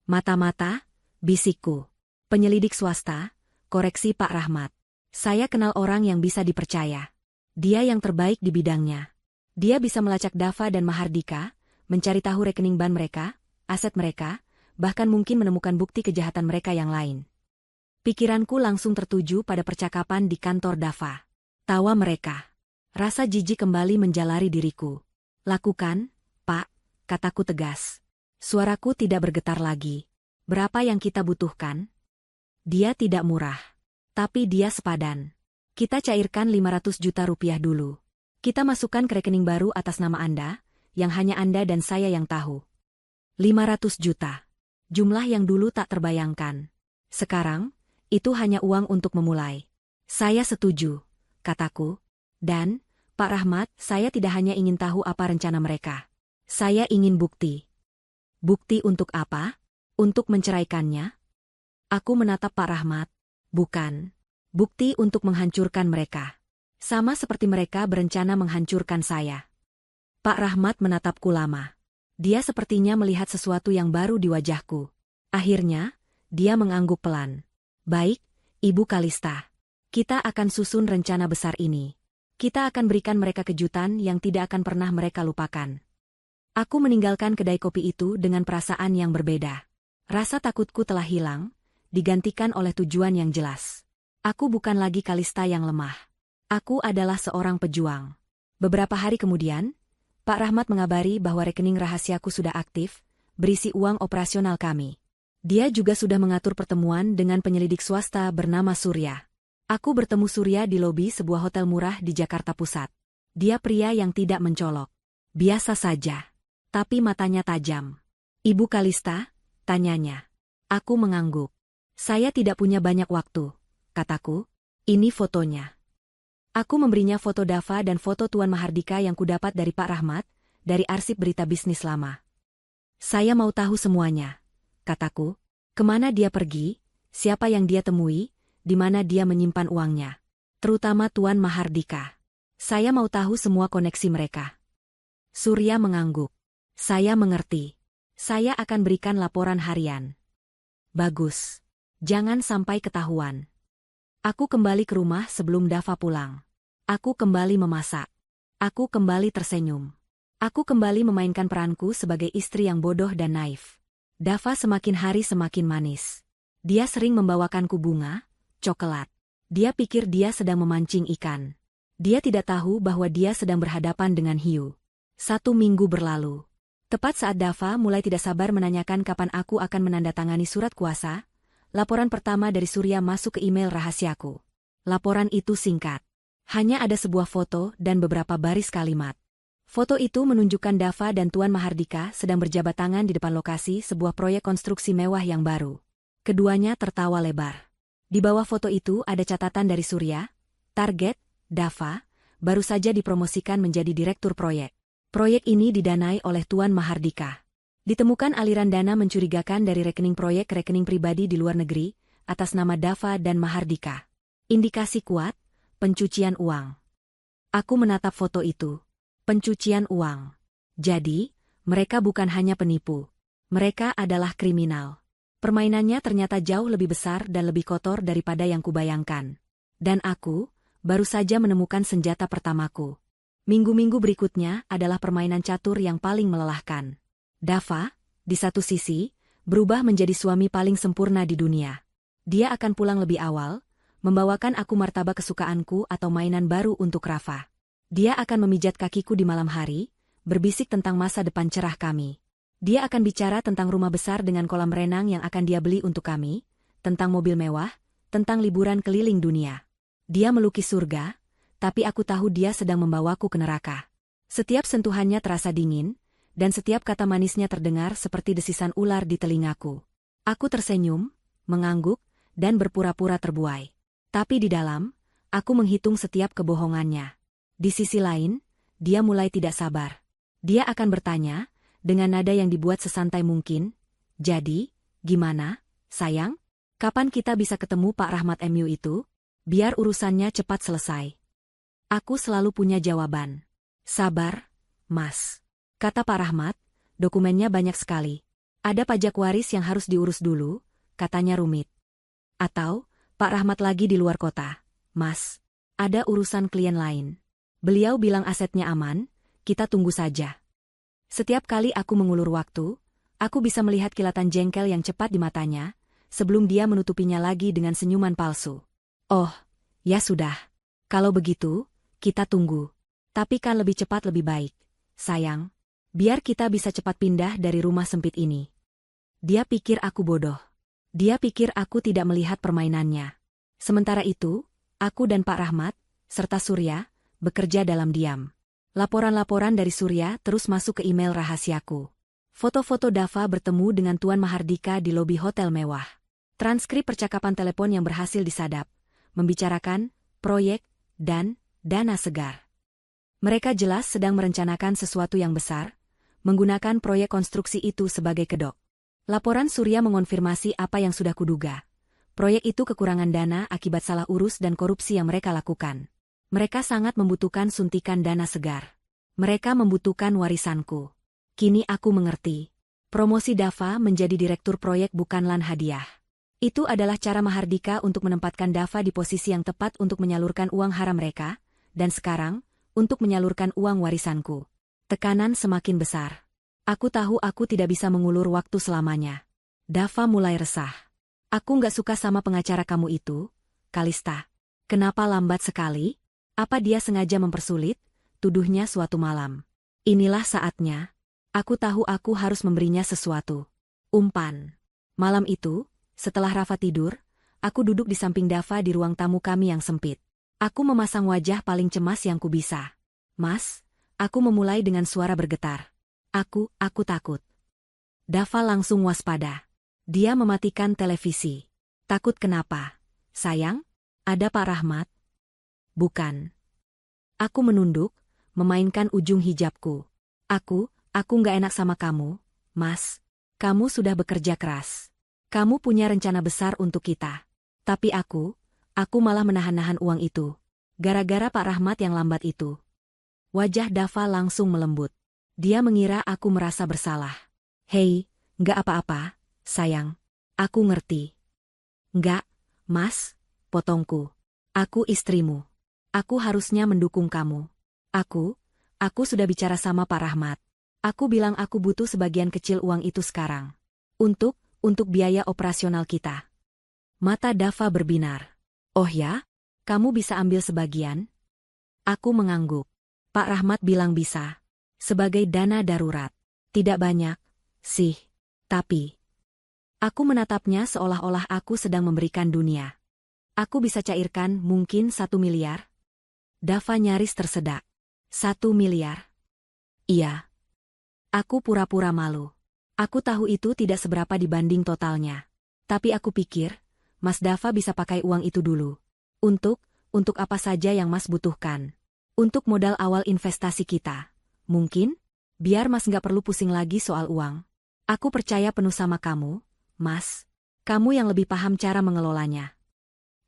Mata-mata, bisikku. Penyelidik swasta, koreksi Pak Rahmat. Saya kenal orang yang bisa dipercaya. Dia yang terbaik di bidangnya. Dia bisa melacak Dava dan Mahardika, mencari tahu rekening bank mereka, aset mereka, bahkan mungkin menemukan bukti kejahatan mereka yang lain. Pikiranku langsung tertuju pada percakapan di kantor Dava. Tawa mereka. Rasa jijik kembali menjalari diriku. Lakukan, Pak, kataku tegas. Suaraku tidak bergetar lagi. Berapa yang kita butuhkan? Dia tidak murah. Tapi dia sepadan. Kita cairkan 500 juta rupiah dulu. Kita masukkan ke rekening baru atas nama Anda, yang hanya Anda dan saya yang tahu. 500 juta. Jumlah yang dulu tak terbayangkan. Sekarang, itu hanya uang untuk memulai. Saya setuju, kataku. Dan, Pak Rahmat, saya tidak hanya ingin tahu apa rencana mereka. Saya ingin bukti. Bukti untuk apa? Untuk menceraikannya? Aku menatap Pak Rahmat. Bukan. Bukti untuk menghancurkan mereka. Sama seperti mereka berencana menghancurkan saya. Pak Rahmat menatapku lama. Dia sepertinya melihat sesuatu yang baru di wajahku. Akhirnya, dia mengangguk pelan. Baik, Ibu Kalista. Kita akan susun rencana besar ini. Kita akan berikan mereka kejutan yang tidak akan pernah mereka lupakan. Aku meninggalkan kedai kopi itu dengan perasaan yang berbeda. Rasa takutku telah hilang, digantikan oleh tujuan yang jelas. Aku bukan lagi Kalista yang lemah. Aku adalah seorang pejuang. Beberapa hari kemudian, Pak Rahmat mengabari bahwa rekening rahasiaku sudah aktif, berisi uang operasional kami. Dia juga sudah mengatur pertemuan dengan penyelidik swasta bernama Surya. Aku bertemu Surya di lobi sebuah hotel murah di Jakarta Pusat. Dia pria yang tidak mencolok. Biasa saja. Tapi matanya tajam. Ibu Kalista? Tanyanya. Aku mengangguk. Saya tidak punya banyak waktu, kataku. Ini fotonya. Aku memberinya foto Dava dan foto Tuan Mahardika yang kudapat dari Pak Rahmat, dari arsip berita bisnis lama. Saya mau tahu semuanya. Kataku, kemana dia pergi, siapa yang dia temui, di mana dia menyimpan uangnya. Terutama Tuan Mahardika. Saya mau tahu semua koneksi mereka. Surya mengangguk. Saya mengerti. Saya akan berikan laporan harian. Bagus. Jangan sampai ketahuan. Aku kembali ke rumah sebelum Dava pulang. Aku kembali memasak. Aku kembali tersenyum. Aku kembali memainkan peranku sebagai istri yang bodoh dan naif. Dava semakin hari semakin manis. Dia sering membawakanku bunga, coklat. Dia pikir dia sedang memancing ikan. Dia tidak tahu bahwa dia sedang berhadapan dengan hiu. 1 minggu berlalu. Tepat saat Dava mulai tidak sabar menanyakan kapan aku akan menandatangani surat kuasa, laporan pertama dari Surya masuk ke email rahasiaku. Laporan itu singkat. Hanya ada sebuah foto dan beberapa baris kalimat. Foto itu menunjukkan Dava dan Tuan Mahardika sedang berjabat tangan di depan lokasi sebuah proyek konstruksi mewah yang baru. Keduanya tertawa lebar. Di bawah foto itu ada catatan dari Surya, target, Dava, baru saja dipromosikan menjadi direktur proyek. Proyek ini didanai oleh Tuan Mahardika. Ditemukan aliran dana mencurigakan dari rekening proyek ke rekening pribadi di luar negeri, atas nama Dava dan Mahardika. Indikasi kuat, pencucian uang. Aku menatap foto itu. Pencucian uang. Jadi, mereka bukan hanya penipu. Mereka adalah kriminal. Permainannya ternyata jauh lebih besar dan lebih kotor daripada yang kubayangkan. Dan aku, baru saja menemukan senjata pertamaku. Minggu-minggu berikutnya adalah permainan catur yang paling melelahkan. Dava, di satu sisi, berubah menjadi suami paling sempurna di dunia. Dia akan pulang lebih awal, membawakan aku martabak kesukaanku atau mainan baru untuk Rafa. Dia akan memijat kakiku di malam hari, berbisik tentang masa depan cerah kami. Dia akan bicara tentang rumah besar dengan kolam renang yang akan dia beli untuk kami, tentang mobil mewah, tentang liburan keliling dunia. Dia melukis surga, tapi aku tahu dia sedang membawaku ke neraka. Setiap sentuhannya terasa dingin, dan setiap kata manisnya terdengar seperti desisan ular di telingaku. Aku tersenyum, mengangguk, dan berpura-pura terbuai. Tapi di dalam, aku menghitung setiap kebohongannya. Di sisi lain, dia mulai tidak sabar. Dia akan bertanya, dengan nada yang dibuat sesantai mungkin, "Jadi, gimana, sayang? Kapan kita bisa ketemu Pak Rahmat MU itu? Biar urusannya cepat selesai." Aku selalu punya jawaban. "Sabar, Mas," kata Pak Rahmat, "dokumennya banyak sekali. Ada pajak waris yang harus diurus dulu," katanya rumit. Atau, "Pak Rahmat lagi di luar kota. Mas, ada urusan klien lain. Beliau bilang asetnya aman, kita tunggu saja." Setiap kali aku mengulur waktu, aku bisa melihat kilatan jengkel yang cepat di matanya, sebelum dia menutupinya lagi dengan senyuman palsu. "Oh, ya sudah. Kalau begitu, kita tunggu. Tapi kan lebih cepat lebih baik, sayang. Biar kita bisa cepat pindah dari rumah sempit ini." Dia pikir aku bodoh. Dia pikir aku tidak melihat permainannya. Sementara itu, aku dan Pak Rahmat, serta Surya, bekerja dalam diam. Laporan-laporan dari Surya terus masuk ke email rahasiaku. Foto-foto Dava bertemu dengan Tuan Mahardika di lobi hotel mewah. Transkrip percakapan telepon yang berhasil disadap, membicarakan proyek dan dana segar. Mereka jelas sedang merencanakan sesuatu yang besar, menggunakan proyek konstruksi itu sebagai kedok. Laporan Surya mengonfirmasi apa yang sudah kuduga. Proyek itu kekurangan dana akibat salah urus dan korupsi yang mereka lakukan. Mereka sangat membutuhkan suntikan dana segar. Mereka membutuhkan warisanku. Kini aku mengerti. Promosi Dava menjadi direktur proyek bukanlah hadiah. Itu adalah cara Mahardika untuk menempatkan Dava di posisi yang tepat untuk menyalurkan uang haram mereka, dan sekarang, untuk menyalurkan uang warisanku. Tekanan semakin besar. Aku tahu aku tidak bisa mengulur waktu selamanya. Dava mulai resah. "Aku nggak suka sama pengacara kamu itu, Kalista. Kenapa lambat sekali? Apa dia sengaja mempersulit?" tuduhnya suatu malam. "Inilah saatnya. Aku tahu aku harus memberinya sesuatu." Umpan. Malam itu, setelah Rafa tidur, aku duduk di samping Dava di ruang tamu kami yang sempit. Aku memasang wajah paling cemas yang kubisa. "Mas," aku memulai dengan suara bergetar. Aku takut." Dava langsung waspada. Dia mematikan televisi. "Takut kenapa, sayang? Ada Pak Rahmat?" "Bukan." Aku menunduk, memainkan ujung hijabku. Aku nggak enak sama kamu, Mas. Kamu sudah bekerja keras. Kamu punya rencana besar untuk kita. Tapi aku malah menahan-nahan uang itu. Gara-gara Pak Rahmat yang lambat itu." Wajah Dava langsung melembut. Dia mengira aku merasa bersalah. "Hei, nggak apa-apa, sayang. Aku ngerti." "Nggak, Mas," potongku. "Aku istrimu. Aku harusnya mendukung kamu. Aku sudah bicara sama Pak Rahmat. Aku bilang aku butuh sebagian kecil uang itu sekarang. Untuk biaya operasional kita." Mata Dava berbinar. "Oh ya? Kamu bisa ambil sebagian?" Aku mengangguk. Pak Rahmat bilang bisa. Sebagai dana darurat. Tidak banyak, sih. Tapi aku menatapnya seolah-olah aku sedang memberikan dunia. Aku bisa cairkan mungkin 1 miliar? Dava nyaris tersedak. 1 miliar? Iya. Aku pura-pura malu. Aku tahu itu tidak seberapa dibanding totalnya. Tapi aku pikir, Mas Dava bisa pakai uang itu dulu. Untuk apa saja yang Mas butuhkan. Untuk modal awal investasi kita. Mungkin? Biar Mas nggak perlu pusing lagi soal uang. Aku percaya penuh sama kamu, Mas. Kamu yang lebih paham cara mengelolanya.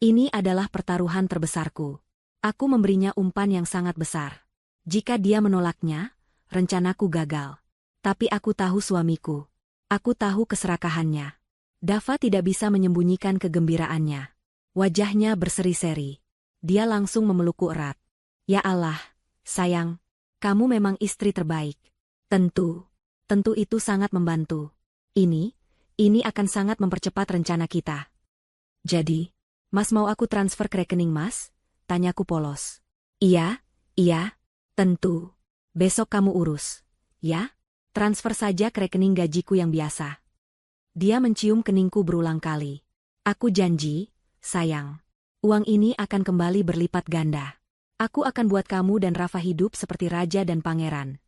Ini adalah pertaruhan terbesarku. Aku memberinya umpan yang sangat besar. Jika dia menolaknya, rencanaku gagal. Tapi aku tahu suamiku. Aku tahu keserakahannya. Dava tidak bisa menyembunyikan kegembiraannya. Wajahnya berseri-seri. Dia langsung memelukku erat. Ya Allah, sayang, kamu memang istri terbaik. Tentu itu sangat membantu. Ini akan sangat mempercepat rencana kita. Jadi, Mas mau aku transfer ke rekening Mas? Tanyaku polos. Iya, tentu. Besok kamu urus. Ya? Transfer saja ke rekening gajiku yang biasa. Dia mencium keningku berulang kali. Aku janji, sayang. Uang ini akan kembali berlipat ganda. Aku akan buat kamu dan Rafa hidup seperti raja dan pangeran.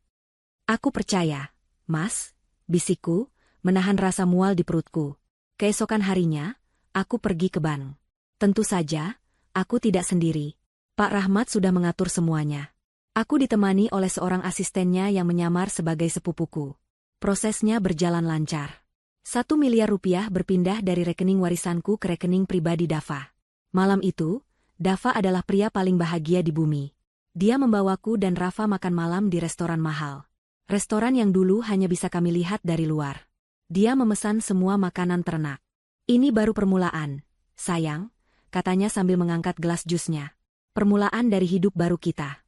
Aku percaya, Mas, bisikku, menahan rasa mual di perutku. Keesokan harinya, aku pergi ke bank. Tentu saja, aku tidak sendiri. Pak Rahmat sudah mengatur semuanya. Aku ditemani oleh seorang asistennya yang menyamar sebagai sepupuku. Prosesnya berjalan lancar. 1 miliar rupiah berpindah dari rekening warisanku ke rekening pribadi Dava. Malam itu, Dava adalah pria paling bahagia di bumi. Dia membawaku dan Rafa makan malam di restoran mahal. Restoran yang dulu hanya bisa kami lihat dari luar. Dia memesan semua makanan ternak. Ini baru permulaan, sayang, katanya sambil mengangkat gelas jusnya. Permulaan dari hidup baru kita.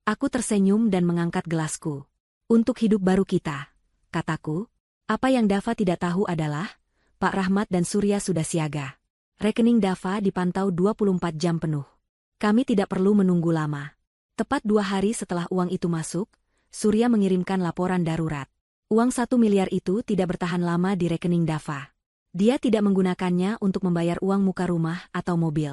Aku tersenyum dan mengangkat gelasku. Untuk hidup baru kita, kataku. Apa yang Dava tidak tahu adalah, Pak Rahmat dan Surya sudah siaga. Rekening Dava dipantau 24 jam penuh. Kami tidak perlu menunggu lama. Tepat 2 hari setelah uang itu masuk, Surya mengirimkan laporan darurat. Uang 1 miliar itu tidak bertahan lama di rekening Dava. Dia tidak menggunakannya untuk membayar uang muka rumah atau mobil.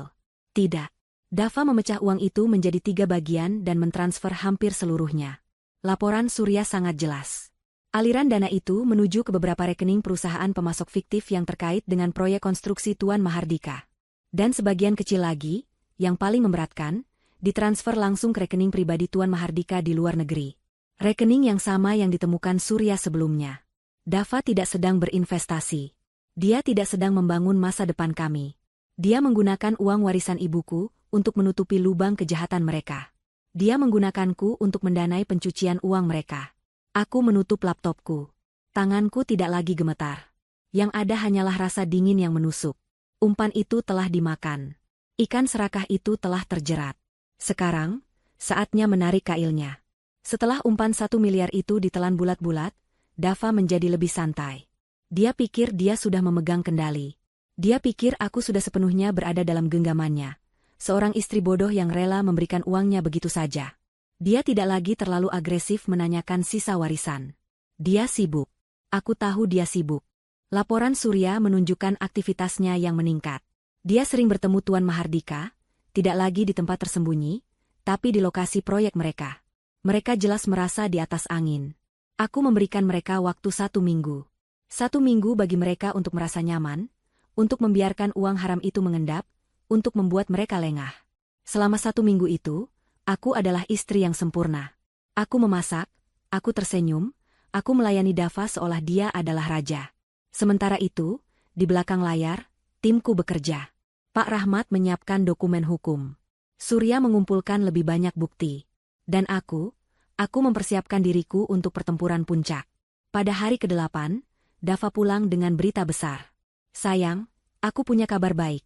Tidak. Dava memecah uang itu menjadi 3 bagian dan mentransfer hampir seluruhnya. Laporan Surya sangat jelas. Aliran dana itu menuju ke beberapa rekening perusahaan pemasok fiktif yang terkait dengan proyek konstruksi Tuan Mahardika. Dan sebagian kecil lagi, yang paling memberatkan, ditransfer langsung ke rekening pribadi Tuan Mahardika di luar negeri. Rekening yang sama yang ditemukan Surya sebelumnya. Dava tidak sedang berinvestasi. Dia tidak sedang membangun masa depan kami. Dia menggunakan uang warisan ibuku untuk menutupi lubang kejahatan mereka. Dia menggunakanku untuk mendanai pencucian uang mereka. Aku menutup laptopku. Tanganku tidak lagi gemetar. Yang ada hanyalah rasa dingin yang menusuk. Umpan itu telah dimakan. Ikan serakah itu telah terjerat. Sekarang, saatnya menarik kailnya. Setelah umpan 1 miliar itu ditelan bulat-bulat, Dava menjadi lebih santai. Dia pikir dia sudah memegang kendali. Dia pikir aku sudah sepenuhnya berada dalam genggamannya. Seorang istri bodoh yang rela memberikan uangnya begitu saja. Dia tidak lagi terlalu agresif menanyakan sisa warisan. Dia sibuk. Aku tahu dia sibuk. Laporan Surya menunjukkan aktivitasnya yang meningkat. Dia sering bertemu Tuan Mahardika, tidak lagi di tempat tersembunyi, tapi di lokasi proyek mereka. Mereka jelas merasa di atas angin. Aku memberikan mereka waktu 1 minggu. 1 minggu bagi mereka untuk merasa nyaman, untuk membiarkan uang haram itu mengendap, untuk membuat mereka lengah. Selama 1 minggu itu, aku adalah istri yang sempurna. Aku memasak, aku tersenyum, aku melayani Dava seolah dia adalah raja. Sementara itu, di belakang layar, timku bekerja. Pak Rahmat menyiapkan dokumen hukum. Surya mengumpulkan lebih banyak bukti. Dan aku mempersiapkan diriku untuk pertempuran puncak. Pada hari ke-8, Dava pulang dengan berita besar. Sayang, aku punya kabar baik.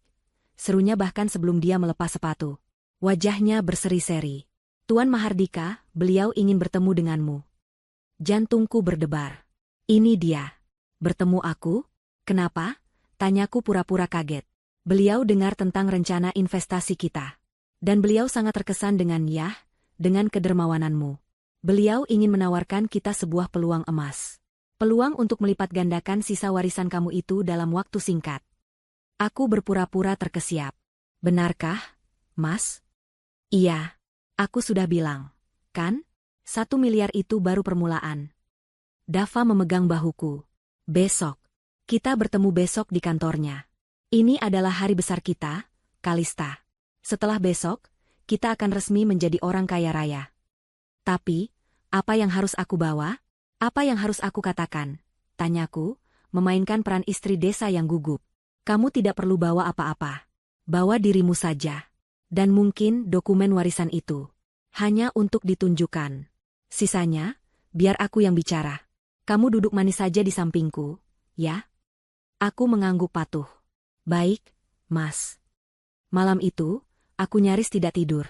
Serunya bahkan sebelum dia melepas sepatu. Wajahnya berseri-seri. Tuan Mahardika, beliau ingin bertemu denganmu. Jantungku berdebar. Ini dia. Bertemu aku? Kenapa? Tanyaku pura-pura kaget. Beliau dengar tentang rencana investasi kita. Dan beliau sangat terkesan dengan dengan kedermawananmu. Beliau ingin menawarkan kita sebuah peluang emas. Peluang untuk melipat gandakan sisa warisan kamu itu dalam waktu singkat. Aku berpura-pura terkesiap. Benarkah, Mas? Iya. Aku sudah bilang. Kan? 1 miliar itu baru permulaan. Dava memegang bahuku. Besok. Kita bertemu besok di kantornya. Ini adalah hari besar kita, Kalista. Setelah besok, kita akan resmi menjadi orang kaya raya. Tapi, apa yang harus aku bawa? Apa yang harus aku katakan? Tanyaku, memainkan peran istri desa yang gugup. Kamu tidak perlu bawa apa-apa. Bawa dirimu saja. Dan mungkin dokumen warisan itu. Hanya untuk ditunjukkan. Sisanya, biar aku yang bicara. Kamu duduk manis saja di sampingku, ya? Aku mengangguk patuh. Baik, Mas. Malam itu, aku nyaris tidak tidur.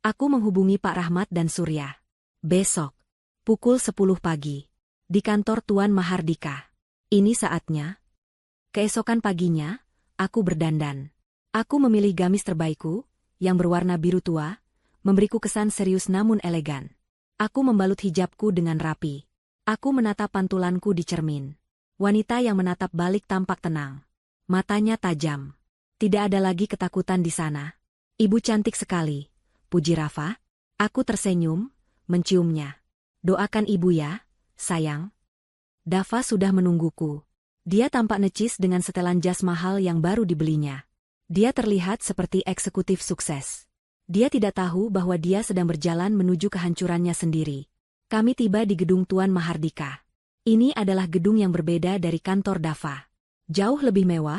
Aku menghubungi Pak Rahmat dan Surya. Besok, pukul 10 pagi. Di kantor Tuan Mahardika. Ini saatnya. Keesokan paginya, aku berdandan. Aku memilih gamis terbaikku, yang berwarna biru tua, memberiku kesan serius namun elegan. Aku membalut hijabku dengan rapi. Aku menatap pantulanku di cermin. Wanita yang menatap balik tampak tenang. Matanya tajam. Tidak ada lagi ketakutan di sana. Ibu cantik sekali, puji Rafa. Aku tersenyum, menciumnya. Doakan ibu ya, sayang. Dava sudah menungguku. Dia tampak necis dengan setelan jas mahal yang baru dibelinya. Dia terlihat seperti eksekutif sukses. Dia tidak tahu bahwa dia sedang berjalan menuju kehancurannya sendiri. Kami tiba di gedung Tuan Mahardika. Ini adalah gedung yang berbeda dari kantor Dava. Jauh lebih mewah,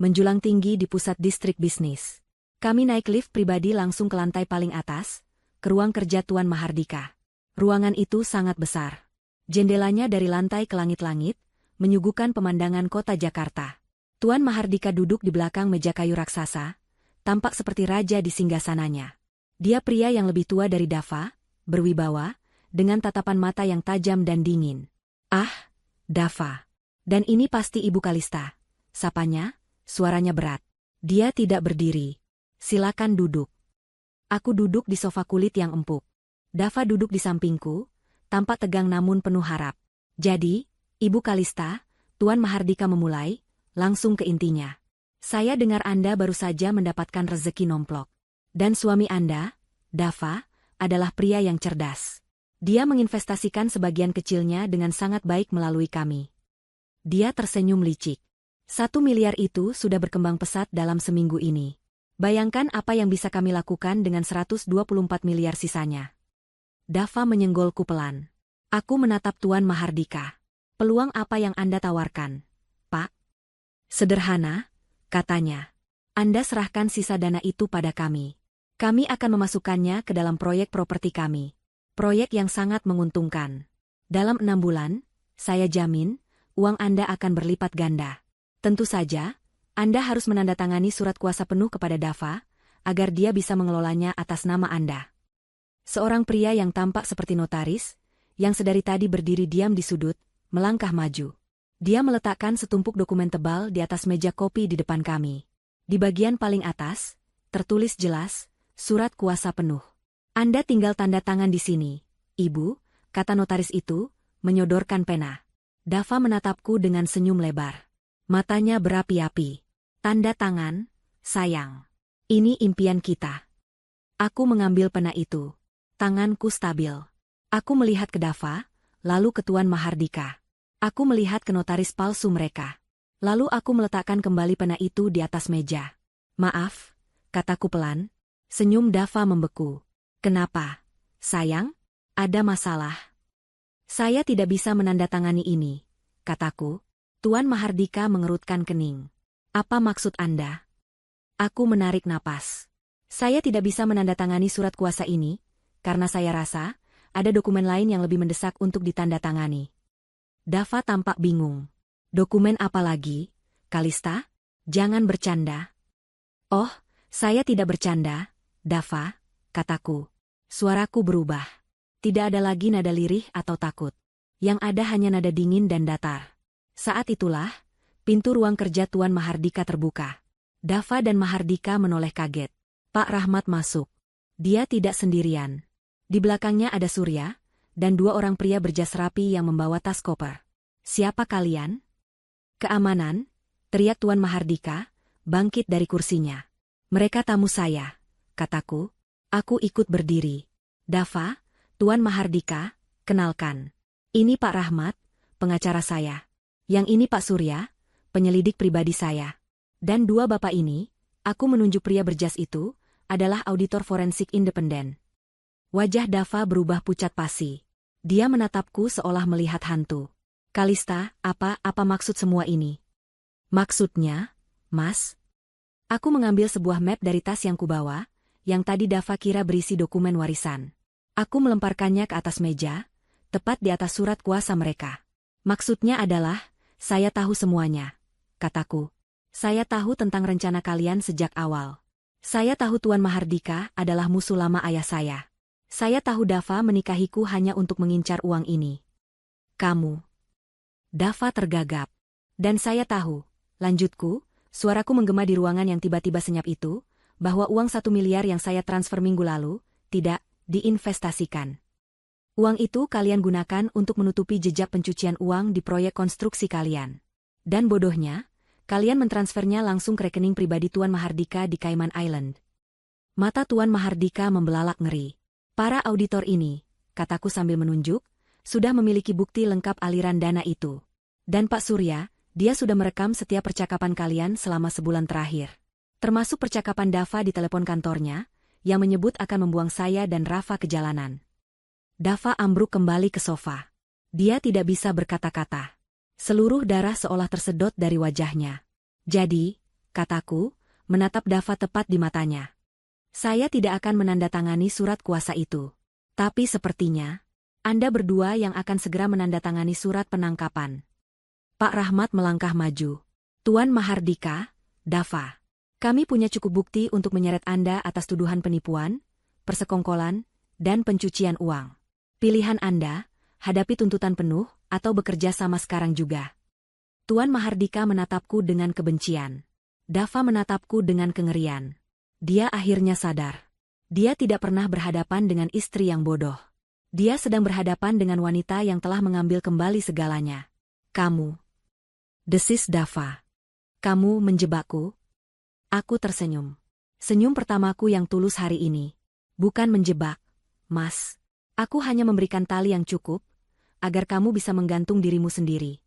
menjulang tinggi di pusat distrik bisnis. Kami naik lift pribadi langsung ke lantai paling atas, ke ruang kerja Tuan Mahardika. Ruangan itu sangat besar. Jendelanya dari lantai ke langit-langit, menyuguhkan pemandangan kota Jakarta. Tuan Mahardika duduk di belakang meja kayu raksasa, tampak seperti raja di singgasananya. Dia pria yang lebih tua dari Dava, berwibawa, dengan tatapan mata yang tajam dan dingin. Ah, Dava. Dan ini pasti Ibu Kalista. Sapanya, suaranya berat. Dia tidak berdiri. Silakan duduk. Aku duduk di sofa kulit yang empuk. Dava duduk di sampingku, tampak tegang namun penuh harap. Jadi, Ibu Kalista, Tuan Mahardika memulai, langsung ke intinya. Saya dengar Anda baru saja mendapatkan rezeki nomplok. Dan suami Anda, Dava, adalah pria yang cerdas. Dia menginvestasikan sebagian kecilnya dengan sangat baik melalui kami. Dia tersenyum licik. 1 miliar itu sudah berkembang pesat dalam seminggu ini. Bayangkan apa yang bisa kami lakukan dengan 124 miliar sisanya. Dava menyenggolku pelan. Aku menatap Tuan Mahardika. Peluang apa yang Anda tawarkan, Pak? Sederhana, katanya. Anda serahkan sisa dana itu pada kami. Kami akan memasukkannya ke dalam proyek properti kami. Proyek yang sangat menguntungkan. Dalam 6 bulan, saya jamin, uang Anda akan berlipat ganda. Tentu saja, Anda harus menandatangani surat kuasa penuh kepada Dava, agar dia bisa mengelolanya atas nama Anda. Seorang pria yang tampak seperti notaris, yang sedari tadi berdiri diam di sudut, melangkah maju. Dia meletakkan setumpuk dokumen tebal di atas meja kopi di depan kami. Di bagian paling atas, tertulis jelas, surat kuasa penuh. Anda tinggal tanda tangan di sini, Ibu, kata notaris itu, menyodorkan pena. Dava menatapku dengan senyum lebar. Matanya berapi-api. Tanda tangan, sayang. Ini impian kita. Aku mengambil pena itu. Tanganku stabil. Aku melihat ke Dava, lalu ke Tuan Mahardika. Aku melihat ke notaris palsu mereka. Lalu aku meletakkan kembali pena itu di atas meja. Maaf, kataku pelan. Senyum Dava membeku. Kenapa, sayang? Ada masalah? Saya tidak bisa menandatangani ini, kataku. Tuan Mahardika mengerutkan kening. Apa maksud Anda? Aku menarik napas. Saya tidak bisa menandatangani surat kuasa ini, karena saya rasa, ada dokumen lain yang lebih mendesak untuk ditandatangani. Dava tampak bingung. Dokumen apa lagi, Kalista? Jangan bercanda. Oh, saya tidak bercanda, Dava, kataku. Suaraku berubah. Tidak ada lagi nada lirih atau takut. Yang ada hanya nada dingin dan datar. Saat itulah, pintu ruang kerja Tuan Mahardika terbuka. Dava dan Mahardika menoleh kaget. Pak Rahmat masuk. Dia tidak sendirian. Di belakangnya ada Surya, dan dua orang pria berjas rapi yang membawa tas koper. Siapa kalian? Keamanan, teriak Tuan Mahardika, bangkit dari kursinya. Mereka tamu saya, kataku. Aku ikut berdiri. Dava, Tuan Mahardika, kenalkan. Ini Pak Rahmat, pengacara saya. Yang ini Pak Surya, penyelidik pribadi saya. Dan dua bapak ini, aku menunjuk pria berjas itu, adalah auditor forensik independen. Wajah Dava berubah pucat pasi. Dia menatapku seolah melihat hantu. Kalista, apa maksud semua ini? Maksudnya, Mas? Aku mengambil sebuah map dari tas yang kubawa, yang tadi Dava kira berisi dokumen warisan. Aku melemparkannya ke atas meja, tepat di atas surat kuasa mereka. Maksudnya adalah, saya tahu semuanya, kataku. Saya tahu tentang rencana kalian sejak awal. Saya tahu Tuan Mahardika adalah musuh lama ayah saya. Saya tahu Dava menikahiku hanya untuk mengincar uang ini. Kamu. Dava tergagap. Dan saya tahu, lanjutku, suaraku menggema di ruangan yang tiba-tiba senyap itu, bahwa uang 1 miliar yang saya transfer minggu lalu, tidak diinvestasikan. Uang itu kalian gunakan untuk menutupi jejak pencucian uang di proyek konstruksi kalian. Dan bodohnya, kalian mentransfernya langsung ke rekening pribadi Tuan Mahardika di Cayman Island. Mata Tuan Mahardika membelalak ngeri. Para auditor ini, kataku sambil menunjuk, sudah memiliki bukti lengkap aliran dana itu. Dan Pak Surya, dia sudah merekam setiap percakapan kalian selama sebulan terakhir. Termasuk percakapan Dava di telepon kantornya, yang menyebut akan membuang saya dan Rafa ke jalanan. Dava ambruk kembali ke sofa. Dia tidak bisa berkata-kata. Seluruh darah seolah tersedot dari wajahnya. Jadi, kataku, menatap Dava tepat di matanya. Saya tidak akan menandatangani surat kuasa itu. Tapi sepertinya, Anda berdua yang akan segera menandatangani surat penangkapan. Pak Rahmat melangkah maju. Tuan Mahardika, Dava. Kami punya cukup bukti untuk menyeret Anda atas tuduhan penipuan, persekongkolan, dan pencucian uang. Pilihan Anda, hadapi tuntutan penuh, atau bekerja sama sekarang juga. Tuan Mahardika menatapku dengan kebencian. Dava menatapku dengan kengerian. Dia akhirnya sadar. Dia tidak pernah berhadapan dengan istri yang bodoh. Dia sedang berhadapan dengan wanita yang telah mengambil kembali segalanya. Kamu. Desis Dava. Kamu menjebakku? Aku tersenyum. Senyum pertamaku yang tulus hari ini. Bukan menjebak, Mas. Aku hanya memberikan tali yang cukup, agar kamu bisa menggantung dirimu sendiri.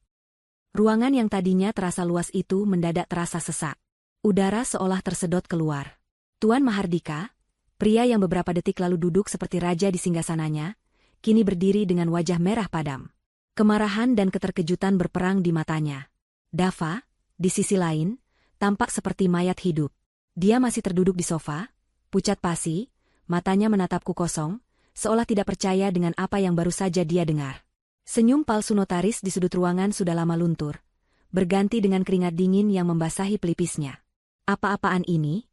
Ruangan yang tadinya terasa luas itu mendadak terasa sesak. Udara seolah tersedot keluar. Tuan Mahardika, pria yang beberapa detik lalu duduk seperti raja di singgasananya, kini berdiri dengan wajah merah padam. Kemarahan dan keterkejutan berperang di matanya. Dava, di sisi lain, tampak seperti mayat hidup. Dia masih terduduk di sofa, pucat pasi, matanya menatapku kosong, seolah tidak percaya dengan apa yang baru saja dia dengar. Senyum palsu notaris di sudut ruangan sudah lama luntur, berganti dengan keringat dingin yang membasahi pelipisnya. Apa-apaan ini?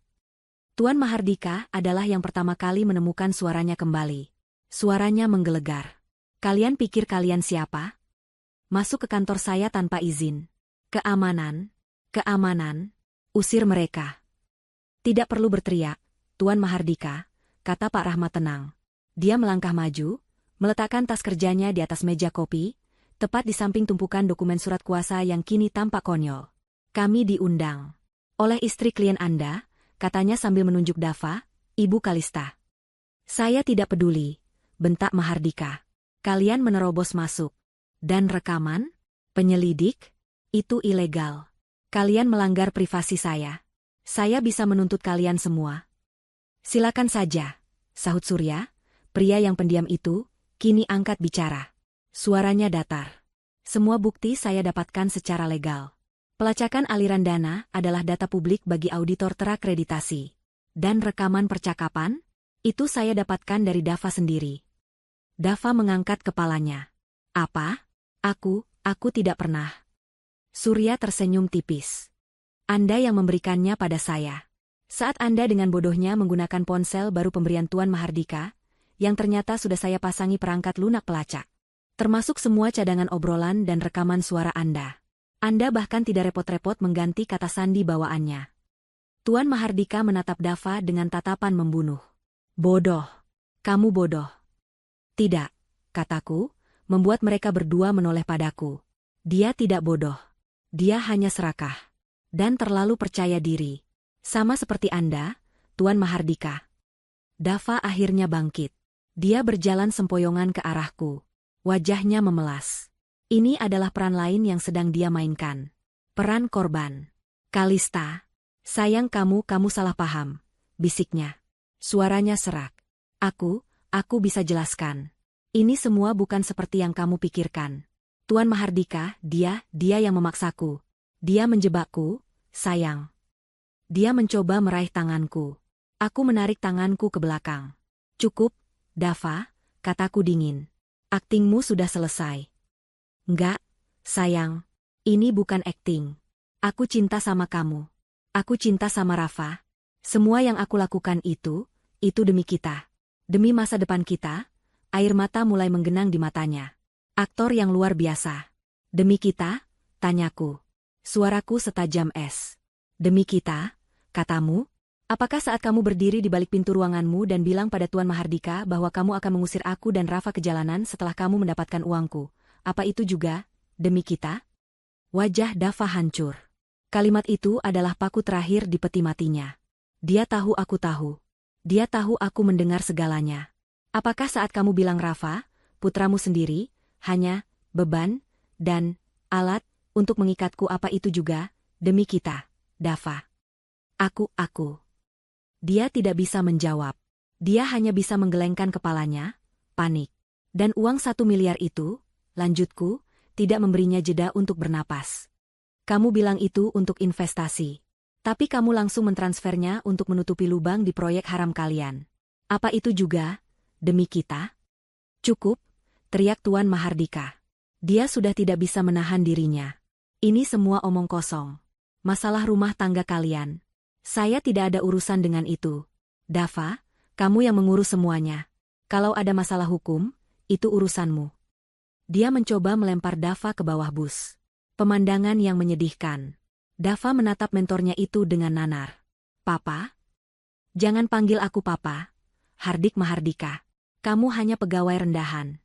Tuan Mahardika adalah yang pertama kali menemukan suaranya kembali. Suaranya menggelegar. Kalian pikir kalian siapa? Masuk ke kantor saya tanpa izin. Keamanan, keamanan, usir mereka. Tidak perlu berteriak, Tuan Mahardika, kata Pak Rahmat tenang. Dia melangkah maju, meletakkan tas kerjanya di atas meja kopi, tepat di samping tumpukan dokumen surat kuasa yang kini tampak konyol. Kami diundang oleh istri klien Anda, katanya sambil menunjuk Dava, Ibu Kalista. Saya tidak peduli, bentak Mahardika. Kalian menerobos masuk. Dan rekaman? Penyelidik? Itu ilegal. Kalian melanggar privasi saya. Saya bisa menuntut kalian semua. Silakan saja, sahut Surya, pria yang pendiam itu, kini angkat bicara. Suaranya datar. Semua bukti saya dapatkan secara legal. Pelacakan aliran dana adalah data publik bagi auditor terakreditasi. Dan rekaman percakapan? Itu saya dapatkan dari Dava sendiri. Dava mengangkat kepalanya. Apa? Aku tidak pernah. Surya tersenyum tipis. Anda yang memberikannya pada saya. Saat Anda dengan bodohnya menggunakan ponsel baru pemberian Tuan Mahardika, yang ternyata sudah saya pasangi perangkat lunak pelacak. Termasuk semua cadangan obrolan dan rekaman suara Anda. Anda bahkan tidak repot-repot mengganti kata sandi bawaannya. Tuan Mahardika menatap Dava dengan tatapan membunuh. Bodoh. Kamu bodoh. Tidak, kataku, membuat mereka berdua menoleh padaku. Dia tidak bodoh. Dia hanya serakah. Dan terlalu percaya diri. Sama seperti Anda, Tuan Mahardika. Dava akhirnya bangkit. Dia berjalan sempoyongan ke arahku. Wajahnya memelas. Ini adalah peran lain yang sedang dia mainkan. Peran korban. Kalista. Sayang kamu salah paham, bisiknya. Suaranya serak. Aku bisa jelaskan. Ini semua bukan seperti yang kamu pikirkan. Tuan Mahardika, dia yang memaksaku. Dia menjebakku, sayang. Dia mencoba meraih tanganku. Aku menarik tanganku ke belakang. Cukup, Dava, kataku dingin. Aktingmu sudah selesai. Enggak, sayang. Ini bukan akting. Aku cinta sama kamu. Aku cinta sama Rafa. Semua yang aku lakukan itu demi kita. Demi masa depan kita. Air mata mulai menggenang di matanya. Aktor yang luar biasa. Demi kita, tanyaku. Suaraku setajam es. Demi kita, katamu? Apakah saat kamu berdiri di balik pintu ruanganmu dan bilang pada Tuan Mahardika bahwa kamu akan mengusir aku dan Rafa ke jalanan setelah kamu mendapatkan uangku? Apa itu juga, demi kita? Wajah Dava hancur. Kalimat itu adalah paku terakhir di peti matinya. Dia tahu aku tahu. Dia tahu aku mendengar segalanya. Apakah saat kamu bilang Rafa, putramu sendiri, hanya beban dan alat untuk mengikatku, apa itu juga demi kita, Dava? Aku. Dia tidak bisa menjawab. Dia hanya bisa menggelengkan kepalanya, panik. Dan uang 1 miliar itu, lanjutku, tidak memberinya jeda untuk bernapas. Kamu bilang itu untuk investasi. Tapi kamu langsung mentransfernya untuk menutupi lubang di proyek haram kalian. Apa itu juga demi kita? Cukup, teriak Tuan Mahardika. Dia sudah tidak bisa menahan dirinya. Ini semua omong kosong. Masalah rumah tangga kalian. Saya tidak ada urusan dengan itu. Dava, kamu yang mengurus semuanya. Kalau ada masalah hukum, itu urusanmu. Dia mencoba melempar Dava ke bawah bus. Pemandangan yang menyedihkan. Dava menatap mentornya itu dengan nanar. Papa? Jangan panggil aku Papa. Hardik Mahardika. Kamu hanya pegawai rendahan.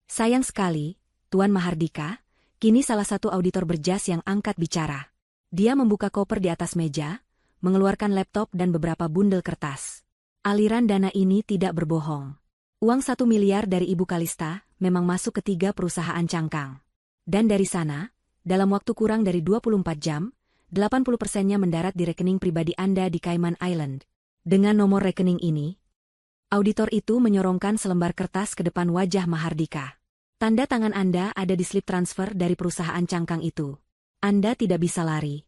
Sayang sekali, Tuan Mahardika, kini salah satu auditor berjas yang angkat bicara. Dia membuka koper di atas meja, mengeluarkan laptop dan beberapa bundel kertas. Aliran dana ini tidak berbohong. Uang 1 miliar dari Ibu Kalista memang masuk ke 3 perusahaan cangkang. Dan dari sana, dalam waktu kurang dari 24 jam, 80%-nya mendarat di rekening pribadi Anda di Cayman Island. Dengan nomor rekening ini, auditor itu menyorongkan selembar kertas ke depan wajah Mahardika. Tanda tangan Anda ada di slip transfer dari perusahaan cangkang itu. Anda tidak bisa lari.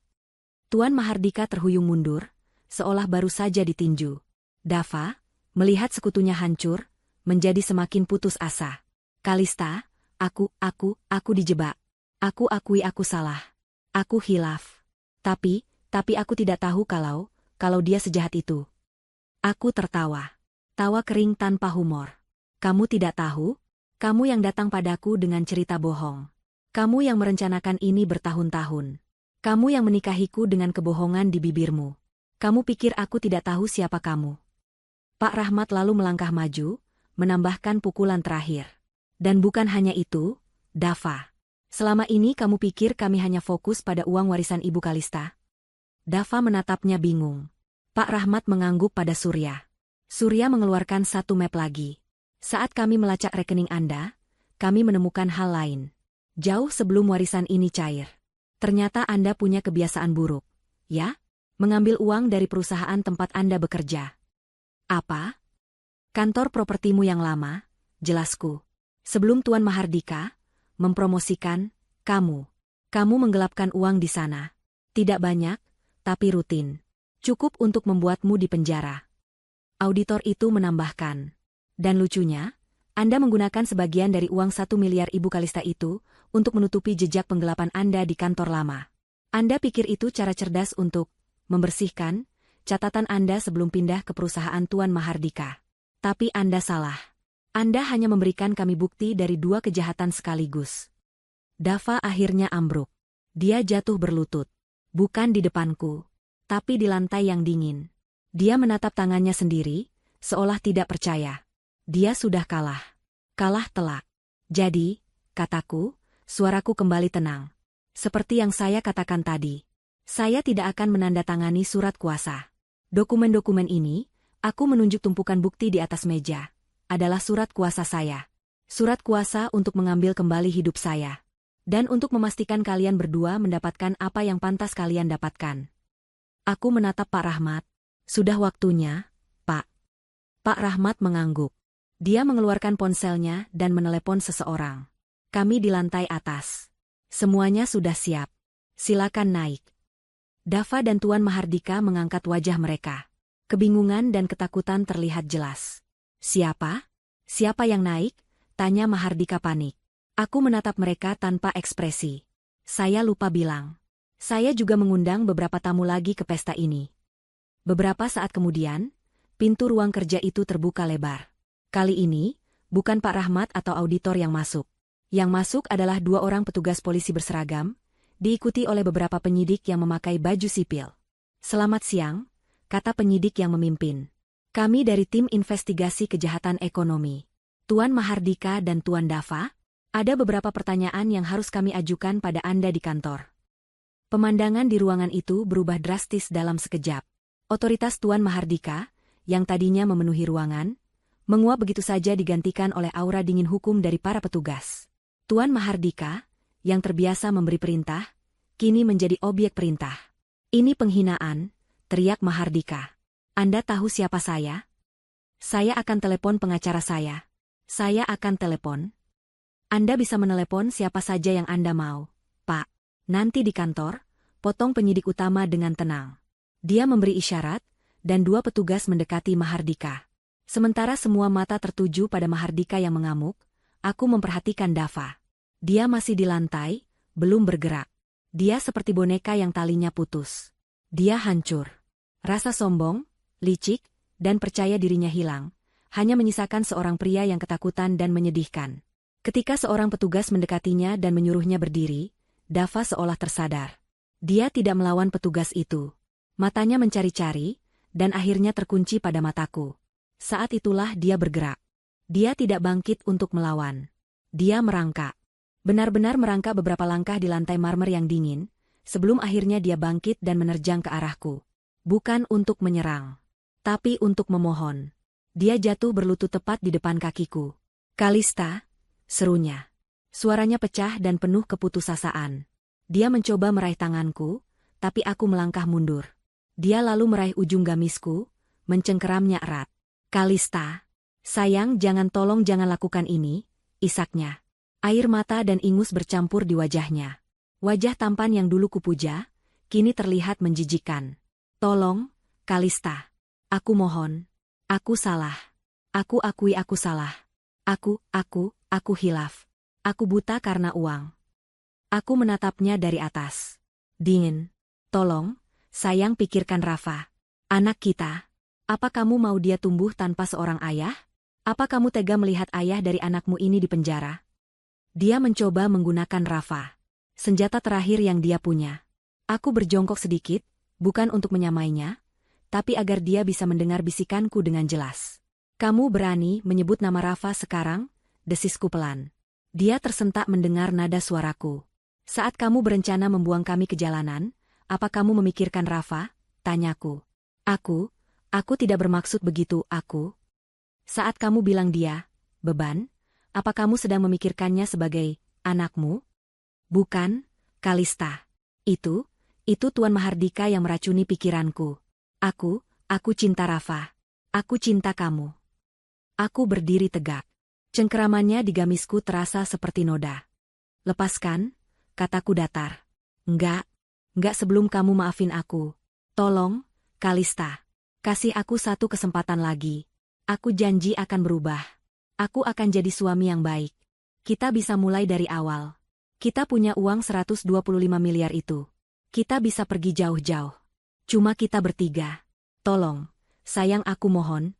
Tuan Mahardika terhuyung mundur, seolah baru saja ditinju. Dava, melihat sekutunya hancur, menjadi semakin putus asa. Kalista, aku dijebak. Aku akui aku salah. Aku hilaf. Tapi aku tidak tahu kalau dia sejahat itu. Aku tertawa. Tawa kering tanpa humor. Kamu tidak tahu? Kamu yang datang padaku dengan cerita bohong. Kamu yang merencanakan ini bertahun-tahun. Kamu yang menikahiku dengan kebohongan di bibirmu. Kamu pikir aku tidak tahu siapa kamu? Pak Rahmat lalu melangkah maju, menambahkan pukulan terakhir. Dan bukan hanya itu, Dava. Selama ini kamu pikir kami hanya fokus pada uang warisan Ibu Kalista? Dava menatapnya bingung. Pak Rahmat mengangguk pada Surya. Surya mengeluarkan 1 map lagi. Saat kami melacak rekening Anda, kami menemukan hal lain. Jauh sebelum warisan ini cair. Ternyata Anda punya kebiasaan buruk. Ya? Mengambil uang dari perusahaan tempat Anda bekerja. Apa? Kantor propertimu yang lama, jelasku. Sebelum Tuan Mahardika mempromosikan kamu. Kamu menggelapkan uang di sana. Tidak banyak, tapi rutin. Cukup untuk membuatmu dipenjara. Auditor itu menambahkan. Dan lucunya, Anda menggunakan sebagian dari uang 1 miliar Ibu Kalista itu untuk menutupi jejak penggelapan Anda di kantor lama. Anda pikir itu cara cerdas untuk membersihkan catatan Anda sebelum pindah ke perusahaan Tuan Mahardika. Tapi Anda salah. Anda hanya memberikan kami bukti dari 2 kejahatan sekaligus. Dava akhirnya ambruk. Dia jatuh berlutut. Bukan di depanku, tapi di lantai yang dingin. Dia menatap tangannya sendiri, seolah tidak percaya. Dia sudah kalah. Kalah telak. Jadi, kataku, suaraku kembali tenang. Seperti yang saya katakan tadi. Saya tidak akan menandatangani surat kuasa. Dokumen-dokumen ini, aku menunjuk tumpukan bukti di atas meja, adalah surat kuasa saya. Surat kuasa untuk mengambil kembali hidup saya. Dan untuk memastikan kalian berdua mendapatkan apa yang pantas kalian dapatkan. Aku menatap Pak Rahmat. Sudah waktunya, Pak. Pak Rahmat mengangguk. Dia mengeluarkan ponselnya dan menelepon seseorang. Kami di lantai atas. Semuanya sudah siap. Silakan naik. Dava dan Tuan Mahardika mengangkat wajah mereka. Kebingungan dan ketakutan terlihat jelas. Siapa? Siapa yang naik? Tanya Mahardika panik. Aku menatap mereka tanpa ekspresi. Saya lupa bilang. Saya juga mengundang beberapa tamu lagi ke pesta ini. Beberapa saat kemudian, pintu ruang kerja itu terbuka lebar. Kali ini, bukan Pak Rahmat atau auditor yang masuk. Yang masuk adalah 2 orang petugas polisi berseragam, diikuti oleh beberapa penyidik yang memakai baju sipil. Selamat siang, kata penyidik yang memimpin. Kami dari tim investigasi kejahatan ekonomi. Tuan Mahardika dan Tuan Dava, ada beberapa pertanyaan yang harus kami ajukan pada Anda di kantor. Pemandangan di ruangan itu berubah drastis dalam sekejap. Otoritas Tuan Mahardika, yang tadinya memenuhi ruangan, menguap begitu saja digantikan oleh aura dingin hukum dari para petugas. Tuan Mahardika, yang terbiasa memberi perintah, kini menjadi objek perintah. Ini penghinaan, teriak Mahardika. Anda tahu siapa saya? Saya akan telepon pengacara saya. Saya akan telepon. Anda bisa menelepon siapa saja yang Anda mau, Pak. Nanti di kantor, potong penyidik utama dengan tenang. Dia memberi isyarat, dan 2 petugas mendekati Mahardika. Sementara semua mata tertuju pada Mahardika yang mengamuk, aku memperhatikan Dava. Dia masih di lantai, belum bergerak. Dia seperti boneka yang talinya putus. Dia hancur. Rasa sombong, licik, dan percaya dirinya hilang. Hanya menyisakan seorang pria yang ketakutan dan menyedihkan. Ketika seorang petugas mendekatinya dan menyuruhnya berdiri, Dava seolah tersadar. Dia tidak melawan petugas itu. Matanya mencari-cari, dan akhirnya terkunci pada mataku. Saat itulah dia bergerak. Dia tidak bangkit untuk melawan. Dia merangkak. Benar-benar merangkak beberapa langkah di lantai marmer yang dingin, sebelum akhirnya dia bangkit dan menerjang ke arahku. Bukan untuk menyerang, tapi untuk memohon. Dia jatuh berlutut tepat di depan kakiku. Kalista, serunya. Suaranya pecah dan penuh keputusasaan. Dia mencoba meraih tanganku, tapi aku melangkah mundur. Dia lalu meraih ujung gamisku, mencengkeramnya erat. Kalista, sayang tolong jangan lakukan ini, isaknya. Air mata dan ingus bercampur di wajahnya. Wajah tampan yang dulu kupuja, kini terlihat menjijikkan. Tolong, Kalista. Aku mohon. Aku salah. Aku akui aku salah. Aku hilaf. Aku buta karena uang. Aku menatapnya dari atas. Dingin. Tolong, sayang pikirkan Rafa. Anak kita. Apa kamu mau dia tumbuh tanpa seorang ayah? Apa kamu tega melihat ayah dari anakmu ini di penjara? Dia mencoba menggunakan Rafa. Senjata terakhir yang dia punya. Aku berjongkok sedikit, bukan untuk menyamainya, tapi agar dia bisa mendengar bisikanku dengan jelas. Kamu berani menyebut nama Rafa sekarang? Desisku pelan. Dia tersentak mendengar nada suaraku. Saat kamu berencana membuang kami ke jalanan, apa kamu memikirkan Rafa? Tanyaku. Aku tidak bermaksud begitu, aku. Saat kamu bilang dia, beban, apa kamu sedang memikirkannya sebagai anakmu? Bukan, Kalista. Itu Tuan Mahardika yang meracuni pikiranku. Aku cinta Rafa. Aku cinta kamu. Aku berdiri tegak. Cengkeramannya di gamisku terasa seperti noda. Lepaskan, kataku datar. Enggak sebelum kamu maafin aku. Tolong, Kalista. Kasih aku satu kesempatan lagi. Aku janji akan berubah. Aku akan jadi suami yang baik. Kita bisa mulai dari awal. Kita punya uang 125 miliar itu. Kita bisa pergi jauh-jauh. Cuma kita bertiga. Tolong, sayang aku mohon.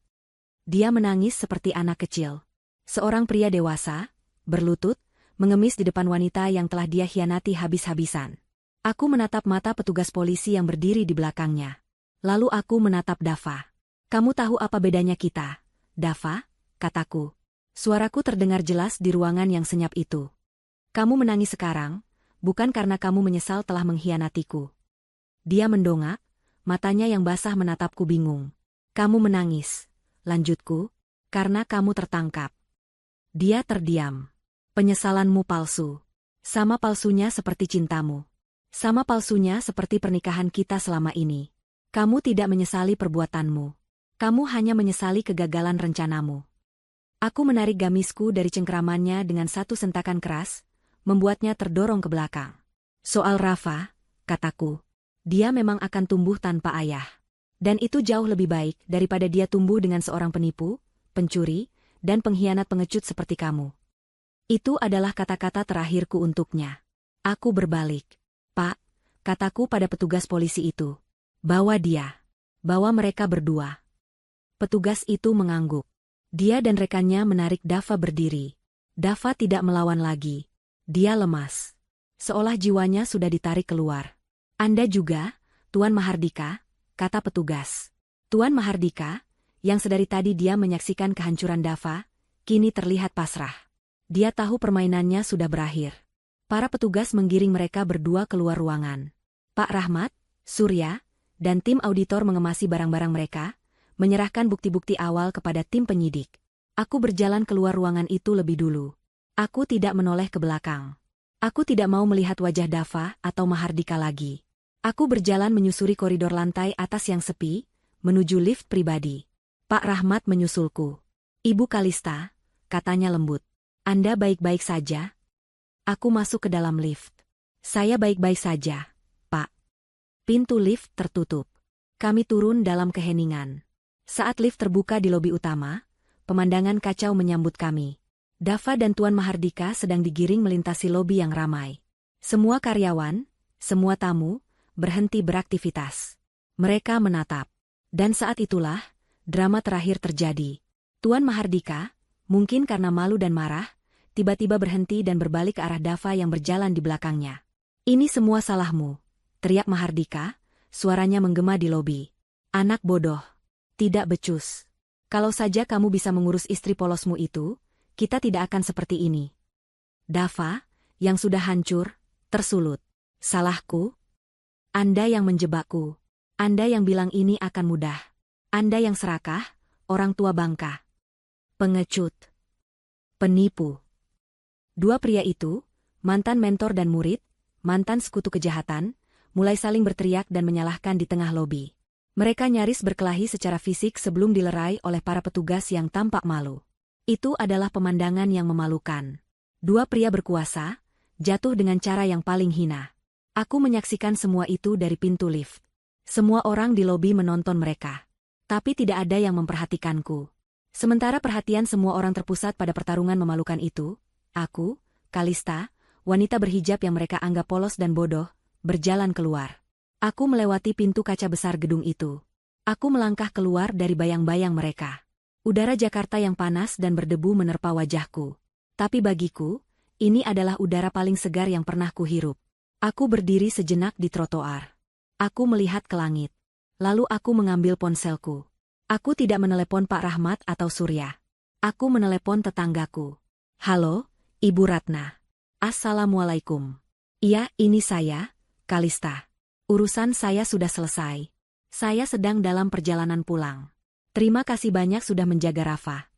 Dia menangis seperti anak kecil. Seorang pria dewasa, berlutut, mengemis di depan wanita yang telah dia hianati habis-habisan. Aku menatap mata petugas polisi yang berdiri di belakangnya. Lalu aku menatap Dava. Kamu tahu apa bedanya kita, Dava? Kataku. Suaraku terdengar jelas di ruangan yang senyap itu. Kamu menangis sekarang, bukan karena kamu menyesal telah mengkhianatiku. Dia mendongak, matanya yang basah menatapku bingung. Kamu menangis, lanjutku, karena kamu tertangkap. Dia terdiam. Penyesalanmu palsu. Sama palsunya seperti cintamu. Sama palsunya seperti pernikahan kita selama ini. Kamu tidak menyesali perbuatanmu. Kamu hanya menyesali kegagalan rencanamu. Aku menarik gamisku dari cengkeramannya dengan satu sentakan keras, membuatnya terdorong ke belakang. Soal Rafa, kataku, dia memang akan tumbuh tanpa ayah. Dan itu jauh lebih baik daripada dia tumbuh dengan seorang penipu, pencuri, dan pengkhianat pengecut seperti kamu. Itu adalah kata-kata terakhirku untuknya. Aku berbalik. Pak, kataku pada petugas polisi itu. Bawa dia. Bawa mereka berdua. Petugas itu mengangguk. Dia dan rekannya menarik Dava berdiri. Dava tidak melawan lagi. Dia lemas. Seolah jiwanya sudah ditarik keluar. Anda juga, Tuan Mahardika, kata petugas. Tuan Mahardika, yang sedari tadi dia menyaksikan kehancuran Dava, kini terlihat pasrah. Dia tahu permainannya sudah berakhir. Para petugas menggiring mereka berdua keluar ruangan. Pak Rahmat, Surya, dan tim auditor mengemasi barang-barang mereka, menyerahkan bukti-bukti awal kepada tim penyidik. Aku berjalan keluar ruangan itu lebih dulu. Aku tidak menoleh ke belakang. Aku tidak mau melihat wajah Dava atau Mahardika lagi. Aku berjalan menyusuri koridor lantai atas yang sepi, menuju lift pribadi. Pak Rahmat menyusulku. Ibu Kalista, katanya lembut. Anda baik-baik saja? Aku masuk ke dalam lift. Saya baik-baik saja, Pak. Pintu lift tertutup. Kami turun dalam keheningan. Saat lift terbuka di lobi utama, pemandangan kacau menyambut kami. Dava dan Tuan Mahardika sedang digiring melintasi lobi yang ramai. Semua karyawan, semua tamu, berhenti beraktivitas. Mereka menatap. Dan saat itulah, drama terakhir terjadi. Tuan Mahardika, mungkin karena malu dan marah, tiba-tiba berhenti dan berbalik ke arah Dava yang berjalan di belakangnya. Ini semua salahmu, teriak Mahardika, suaranya menggema di lobi. Anak bodoh. Tidak becus. Kalau saja kamu bisa mengurus istri polosmu itu, kita tidak akan seperti ini. Dava, yang sudah hancur, tersulut. Salahku? Anda yang menjebakku. Anda yang bilang ini akan mudah. Anda yang serakah, orang tua bangka. Pengecut. Penipu. Dua pria itu, mantan mentor dan murid, mantan sekutu kejahatan, mulai saling berteriak dan menyalahkan di tengah lobi. Mereka nyaris berkelahi secara fisik sebelum dilerai oleh para petugas yang tampak malu. Itu adalah pemandangan yang memalukan. Dua pria berkuasa, jatuh dengan cara yang paling hina. Aku menyaksikan semua itu dari pintu lift. Semua orang di lobi menonton mereka. Tapi tidak ada yang memperhatikanku. Sementara perhatian semua orang terpusat pada pertarungan memalukan itu, aku, Kalista, wanita berhijab yang mereka anggap polos dan bodoh, berjalan keluar. Aku melewati pintu kaca besar gedung itu. Aku melangkah keluar dari bayang-bayang mereka. Udara Jakarta yang panas dan berdebu menerpa wajahku. Tapi bagiku, ini adalah udara paling segar yang pernah kuhirup. Aku berdiri sejenak di trotoar. Aku melihat ke langit. Lalu aku mengambil ponselku. Aku tidak menelepon Pak Rahmat atau Surya. Aku menelepon tetanggaku. Halo, Ibu Ratna. Assalamualaikum. Iya, ini saya, Kalista. Urusan saya sudah selesai. Saya sedang dalam perjalanan pulang. Terima kasih banyak sudah menjaga Rafa.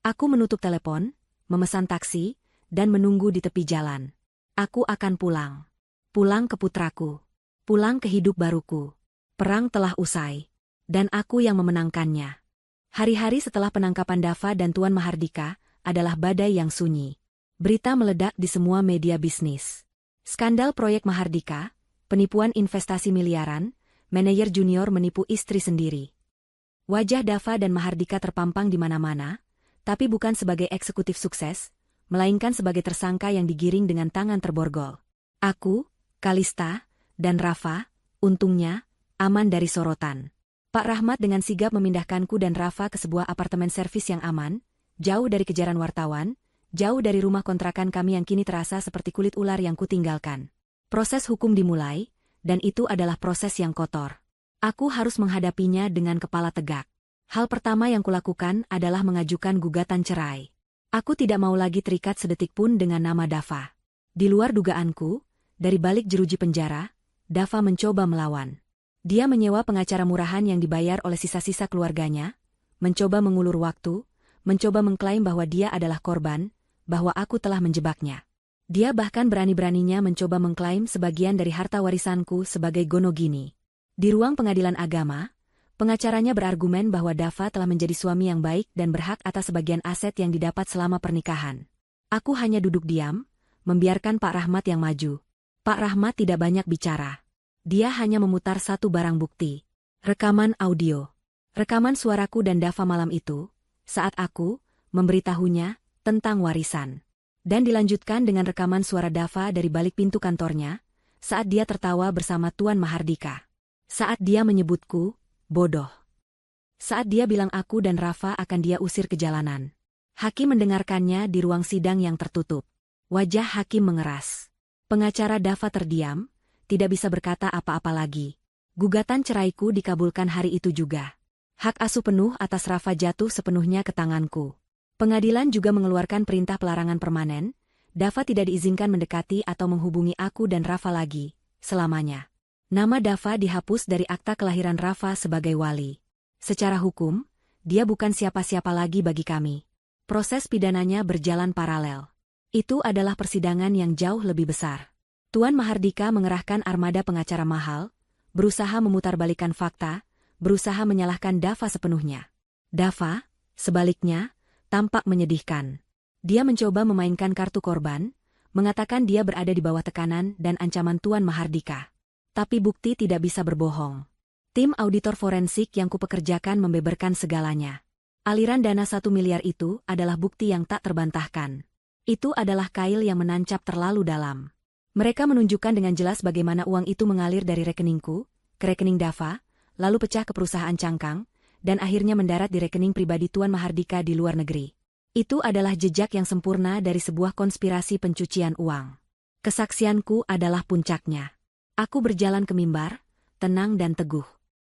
Aku menutup telepon, memesan taksi, dan menunggu di tepi jalan. Aku akan pulang. Pulang ke putraku. Pulang ke hidup baruku. Perang telah usai. Dan aku yang memenangkannya. Hari-hari setelah penangkapan Dava dan Tuan Mahardika adalah badai yang sunyi. Berita meledak di semua media bisnis. Skandal proyek Mahardika, penipuan investasi miliaran, manajer junior menipu istri sendiri. Wajah Dava dan Mahardika terpampang di mana-mana, tapi bukan sebagai eksekutif sukses, melainkan sebagai tersangka yang digiring dengan tangan terborgol. Aku, Kalista, dan Rafa, untungnya, aman dari sorotan. Pak Rahmat dengan sigap memindahkanku dan Rafa ke sebuah apartemen servis yang aman, jauh dari kejaran wartawan, jauh dari rumah kontrakan kami yang kini terasa seperti kulit ular yang kutinggalkan. Proses hukum dimulai, dan itu adalah proses yang kotor. Aku harus menghadapinya dengan kepala tegak. Hal pertama yang kulakukan adalah mengajukan gugatan cerai. Aku tidak mau lagi terikat sedetik pun dengan nama Dava. Di luar dugaanku, dari balik jeruji penjara, Dava mencoba melawan. Dia menyewa pengacara murahan yang dibayar oleh sisa-sisa keluarganya, mencoba mengulur waktu, mencoba mengklaim bahwa dia adalah korban, bahwa aku telah menjebaknya. Dia bahkan berani-beraninya mencoba mengklaim sebagian dari harta warisanku sebagai gonogini. Di ruang pengadilan agama, pengacaranya berargumen bahwa Dava telah menjadi suami yang baik dan berhak atas sebagian aset yang didapat selama pernikahan. Aku hanya duduk diam, membiarkan Pak Rahmat yang maju. Pak Rahmat tidak banyak bicara. Dia hanya memutar satu barang bukti. Rekaman audio. Rekaman suaraku dan Dava malam itu, saat aku memberitahunya tentang warisan. Dan dilanjutkan dengan rekaman suara Dava dari balik pintu kantornya, saat dia tertawa bersama Tuan Mahardika. Saat dia menyebutku bodoh. Saat dia bilang aku dan Rafa akan dia usir ke jalanan. Hakim mendengarkannya di ruang sidang yang tertutup. Wajah hakim mengeras. Pengacara Dava terdiam, tidak bisa berkata apa-apa lagi. Gugatan ceraiku dikabulkan hari itu juga. Hak asuh penuh atas Rafa jatuh sepenuhnya ke tanganku. Pengadilan juga mengeluarkan perintah pelarangan permanen. Dava tidak diizinkan mendekati atau menghubungi aku dan Rafa lagi, selamanya. Nama Dava dihapus dari akta kelahiran Rafa sebagai wali. Secara hukum, dia bukan siapa-siapa lagi bagi kami. Proses pidananya berjalan paralel. Itu adalah persidangan yang jauh lebih besar. Tuan Mahardika mengerahkan armada pengacara mahal, berusaha memutarbalikkan fakta, berusaha menyalahkan Dava sepenuhnya. Dava, sebaliknya, tampak menyedihkan. Dia mencoba memainkan kartu korban, mengatakan dia berada di bawah tekanan dan ancaman Tuan Mahardika. Tapi bukti tidak bisa berbohong. Tim auditor forensik yang kupekerjakan membeberkan segalanya. Aliran dana 1 miliar itu adalah bukti yang tak terbantahkan. Itu adalah kail yang menancap terlalu dalam. Mereka menunjukkan dengan jelas bagaimana uang itu mengalir dari rekeningku, ke rekening Dava, lalu pecah ke perusahaan cangkang, dan akhirnya mendarat di rekening pribadi Tuan Mahardika di luar negeri. Itu adalah jejak yang sempurna dari sebuah konspirasi pencucian uang. Kesaksianku adalah puncaknya. Aku berjalan ke mimbar, tenang dan teguh.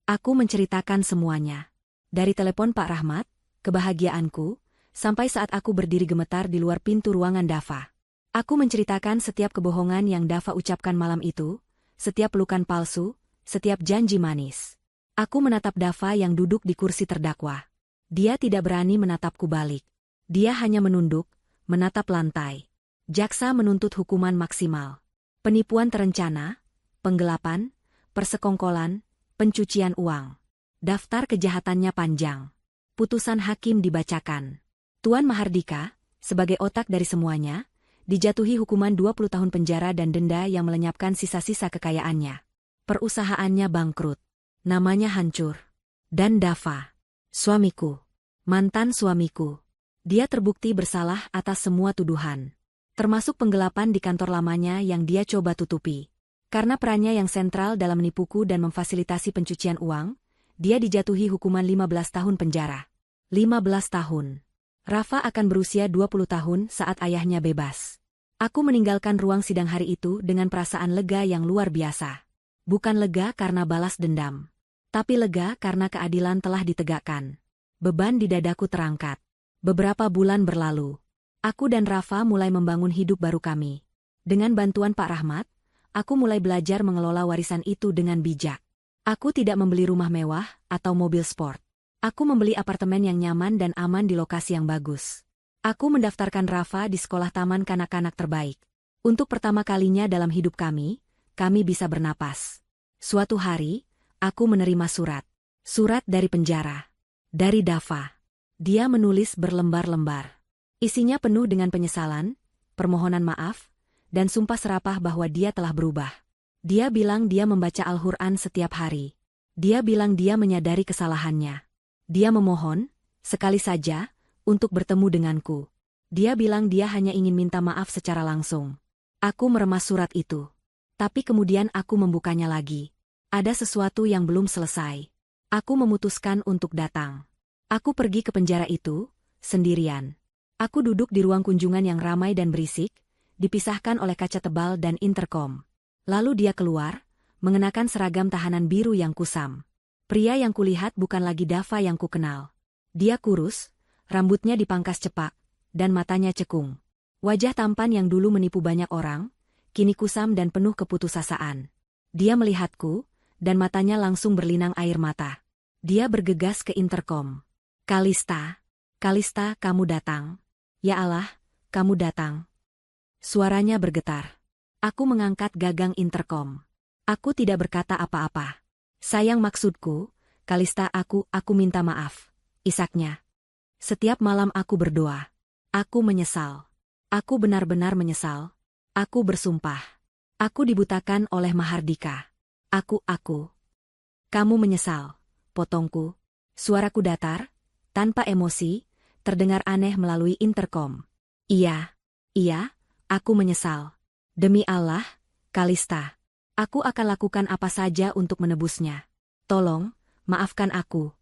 Aku menceritakan semuanya. Dari telepon Pak Rahmat, kebahagiaanku, sampai saat aku berdiri gemetar di luar pintu ruangan Dava. Aku menceritakan setiap kebohongan yang Dava ucapkan malam itu, setiap pelukan palsu, setiap janji manis. Aku menatap Dava yang duduk di kursi terdakwa. Dia tidak berani menatapku balik. Dia hanya menunduk, menatap lantai. Jaksa menuntut hukuman maksimal. Penipuan terencana, penggelapan, persekongkolan, pencucian uang. Daftar kejahatannya panjang. Putusan hakim dibacakan. Tuan Mahardika, sebagai otak dari semuanya, dijatuhi hukuman 20 tahun penjara dan denda yang melenyapkan sisa-sisa kekayaannya. Perusahaannya bangkrut. Namanya hancur. Dan Dava, suamiku, mantan suamiku. Dia terbukti bersalah atas semua tuduhan. Termasuk penggelapan di kantor lamanya yang dia coba tutupi. Karena perannya yang sentral dalam menipuku dan memfasilitasi pencucian uang, dia dijatuhi hukuman 15 tahun penjara. 15 tahun. Rafa akan berusia 20 tahun saat ayahnya bebas. Aku meninggalkan ruang sidang hari itu dengan perasaan lega yang luar biasa. Bukan lega karena balas dendam. Tapi lega karena keadilan telah ditegakkan. Beban di dadaku terangkat. Beberapa bulan berlalu. Aku dan Rafa mulai membangun hidup baru kami. Dengan bantuan Pak Rahmat, aku mulai belajar mengelola warisan itu dengan bijak. Aku tidak membeli rumah mewah atau mobil sport. Aku membeli apartemen yang nyaman dan aman di lokasi yang bagus. Aku mendaftarkan Rafa di sekolah taman kanak-kanak terbaik. Untuk pertama kalinya dalam hidup kami bisa bernapas. Suatu hari, aku menerima surat. Surat dari penjara. Dari Dava. Dia menulis berlembar-lembar. Isinya penuh dengan penyesalan, permohonan maaf, dan sumpah serapah bahwa dia telah berubah. Dia bilang dia membaca Al-Quran setiap hari. Dia bilang dia menyadari kesalahannya. Dia memohon, sekali saja, untuk bertemu denganku. Dia bilang dia hanya ingin minta maaf secara langsung. Aku meremas surat itu. Tapi kemudian aku membukanya lagi. Ada sesuatu yang belum selesai. Aku memutuskan untuk datang. Aku pergi ke penjara itu, sendirian. Aku duduk di ruang kunjungan yang ramai dan berisik, dipisahkan oleh kaca tebal dan interkom. Lalu dia keluar, mengenakan seragam tahanan biru yang kusam. Pria yang kulihat bukan lagi Dava yang kukenal. Dia kurus, rambutnya dipangkas cepak, dan matanya cekung. Wajah tampan yang dulu menipu banyak orang, kini kusam dan penuh keputusasaan. Dia melihatku, dan matanya langsung berlinang air mata. Dia bergegas ke interkom. Kalista, Kalista, kamu datang. Ya Allah, kamu datang. Suaranya bergetar. Aku mengangkat gagang interkom. Aku tidak berkata apa-apa. Sayang, maksudku, Kalista, aku minta maaf. Isaknya. Setiap malam aku berdoa. Aku menyesal. Aku benar-benar menyesal. Aku bersumpah. Aku dibutakan oleh Mahardika. Aku. Kamu menyesal, potongku. Suaraku datar, tanpa emosi, terdengar aneh melalui interkom. Iya, aku menyesal. Demi Allah, Kalista. Aku akan lakukan apa saja untuk menebusnya. Tolong, maafkan aku.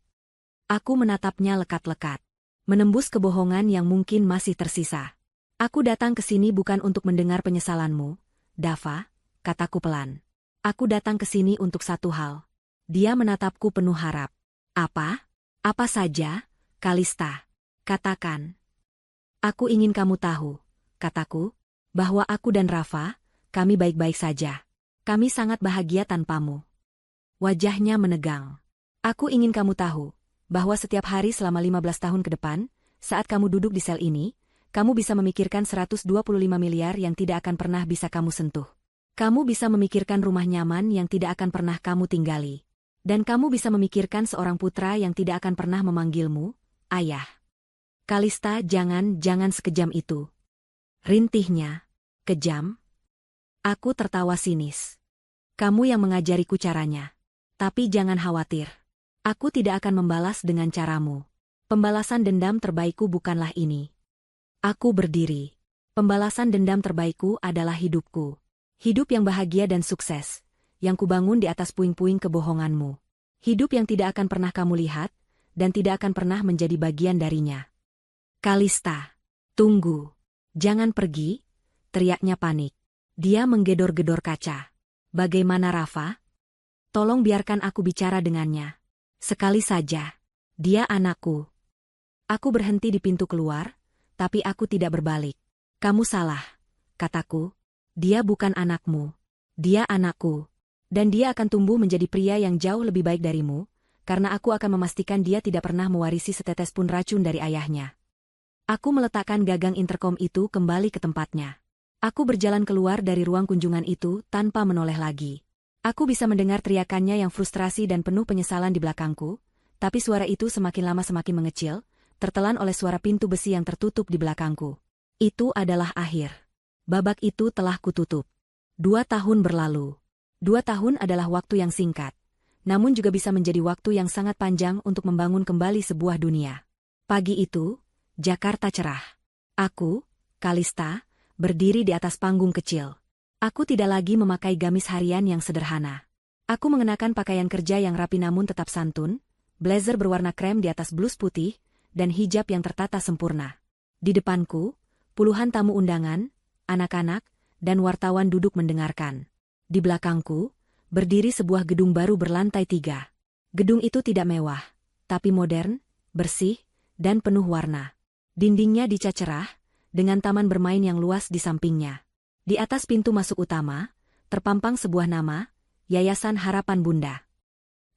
Aku menatapnya lekat-lekat. Menembus kebohongan yang mungkin masih tersisa. Aku datang ke sini bukan untuk mendengar penyesalanmu, Dava, kataku pelan. Aku datang ke sini untuk satu hal. Dia menatapku penuh harap. Apa? Apa saja, Kalista? Katakan. Aku ingin kamu tahu, kataku, bahwa aku dan Rafa, kami baik-baik saja. Kami sangat bahagia tanpamu. Wajahnya menegang. Aku ingin kamu tahu, bahwa setiap hari selama 15 tahun ke depan, saat kamu duduk di sel ini, kamu bisa memikirkan 125 miliar yang tidak akan pernah bisa kamu sentuh. Kamu bisa memikirkan rumah nyaman yang tidak akan pernah kamu tinggali. Dan kamu bisa memikirkan seorang putra yang tidak akan pernah memanggilmu, ayah. Kalista, jangan sekejam itu. Rintihnya. Kejam? Aku tertawa sinis. Kamu yang mengajariku caranya. Tapi jangan khawatir. Aku tidak akan membalas dengan caramu. Pembalasan dendam terbaikku bukanlah ini. Aku berdiri. Pembalasan dendam terbaikku adalah hidupku. Hidup yang bahagia dan sukses, yang kubangun di atas puing-puing kebohonganmu. Hidup yang tidak akan pernah kamu lihat, dan tidak akan pernah menjadi bagian darinya. Kalista, tunggu. Jangan pergi, teriaknya panik. Dia menggedor-gedor kaca. Bagaimana Rafa? Tolong biarkan aku bicara dengannya. Sekali saja. Dia anakku. Aku berhenti di pintu keluar, tapi aku tidak berbalik. Kamu salah, kataku. Dia bukan anakmu. Dia anakku. Dan dia akan tumbuh menjadi pria yang jauh lebih baik darimu, karena aku akan memastikan dia tidak pernah mewarisi setetes pun racun dari ayahnya. Aku meletakkan gagang interkom itu kembali ke tempatnya. Aku berjalan keluar dari ruang kunjungan itu tanpa menoleh lagi. Aku bisa mendengar teriakannya yang frustrasi dan penuh penyesalan di belakangku, tapi suara itu semakin lama semakin mengecil, tertelan oleh suara pintu besi yang tertutup di belakangku. Itu adalah akhir. Babak itu telah kututup. 2 tahun berlalu. 2 tahun adalah waktu yang singkat, namun juga bisa menjadi waktu yang sangat panjang untuk membangun kembali sebuah dunia. Pagi itu, Jakarta cerah. Aku, Kalista, berdiri di atas panggung kecil. Aku tidak lagi memakai gamis harian yang sederhana. Aku mengenakan pakaian kerja yang rapi namun tetap santun, blazer berwarna krem di atas blus putih, dan hijab yang tertata sempurna. Di depanku, puluhan tamu undangan, anak-anak, dan wartawan duduk mendengarkan. Di belakangku, berdiri sebuah gedung baru berlantai 3. Gedung itu tidak mewah, tapi modern, bersih, dan penuh warna. Dindingnya dicat cerah, dengan taman bermain yang luas di sampingnya. Di atas pintu masuk utama, terpampang sebuah nama, Yayasan Harapan Bunda.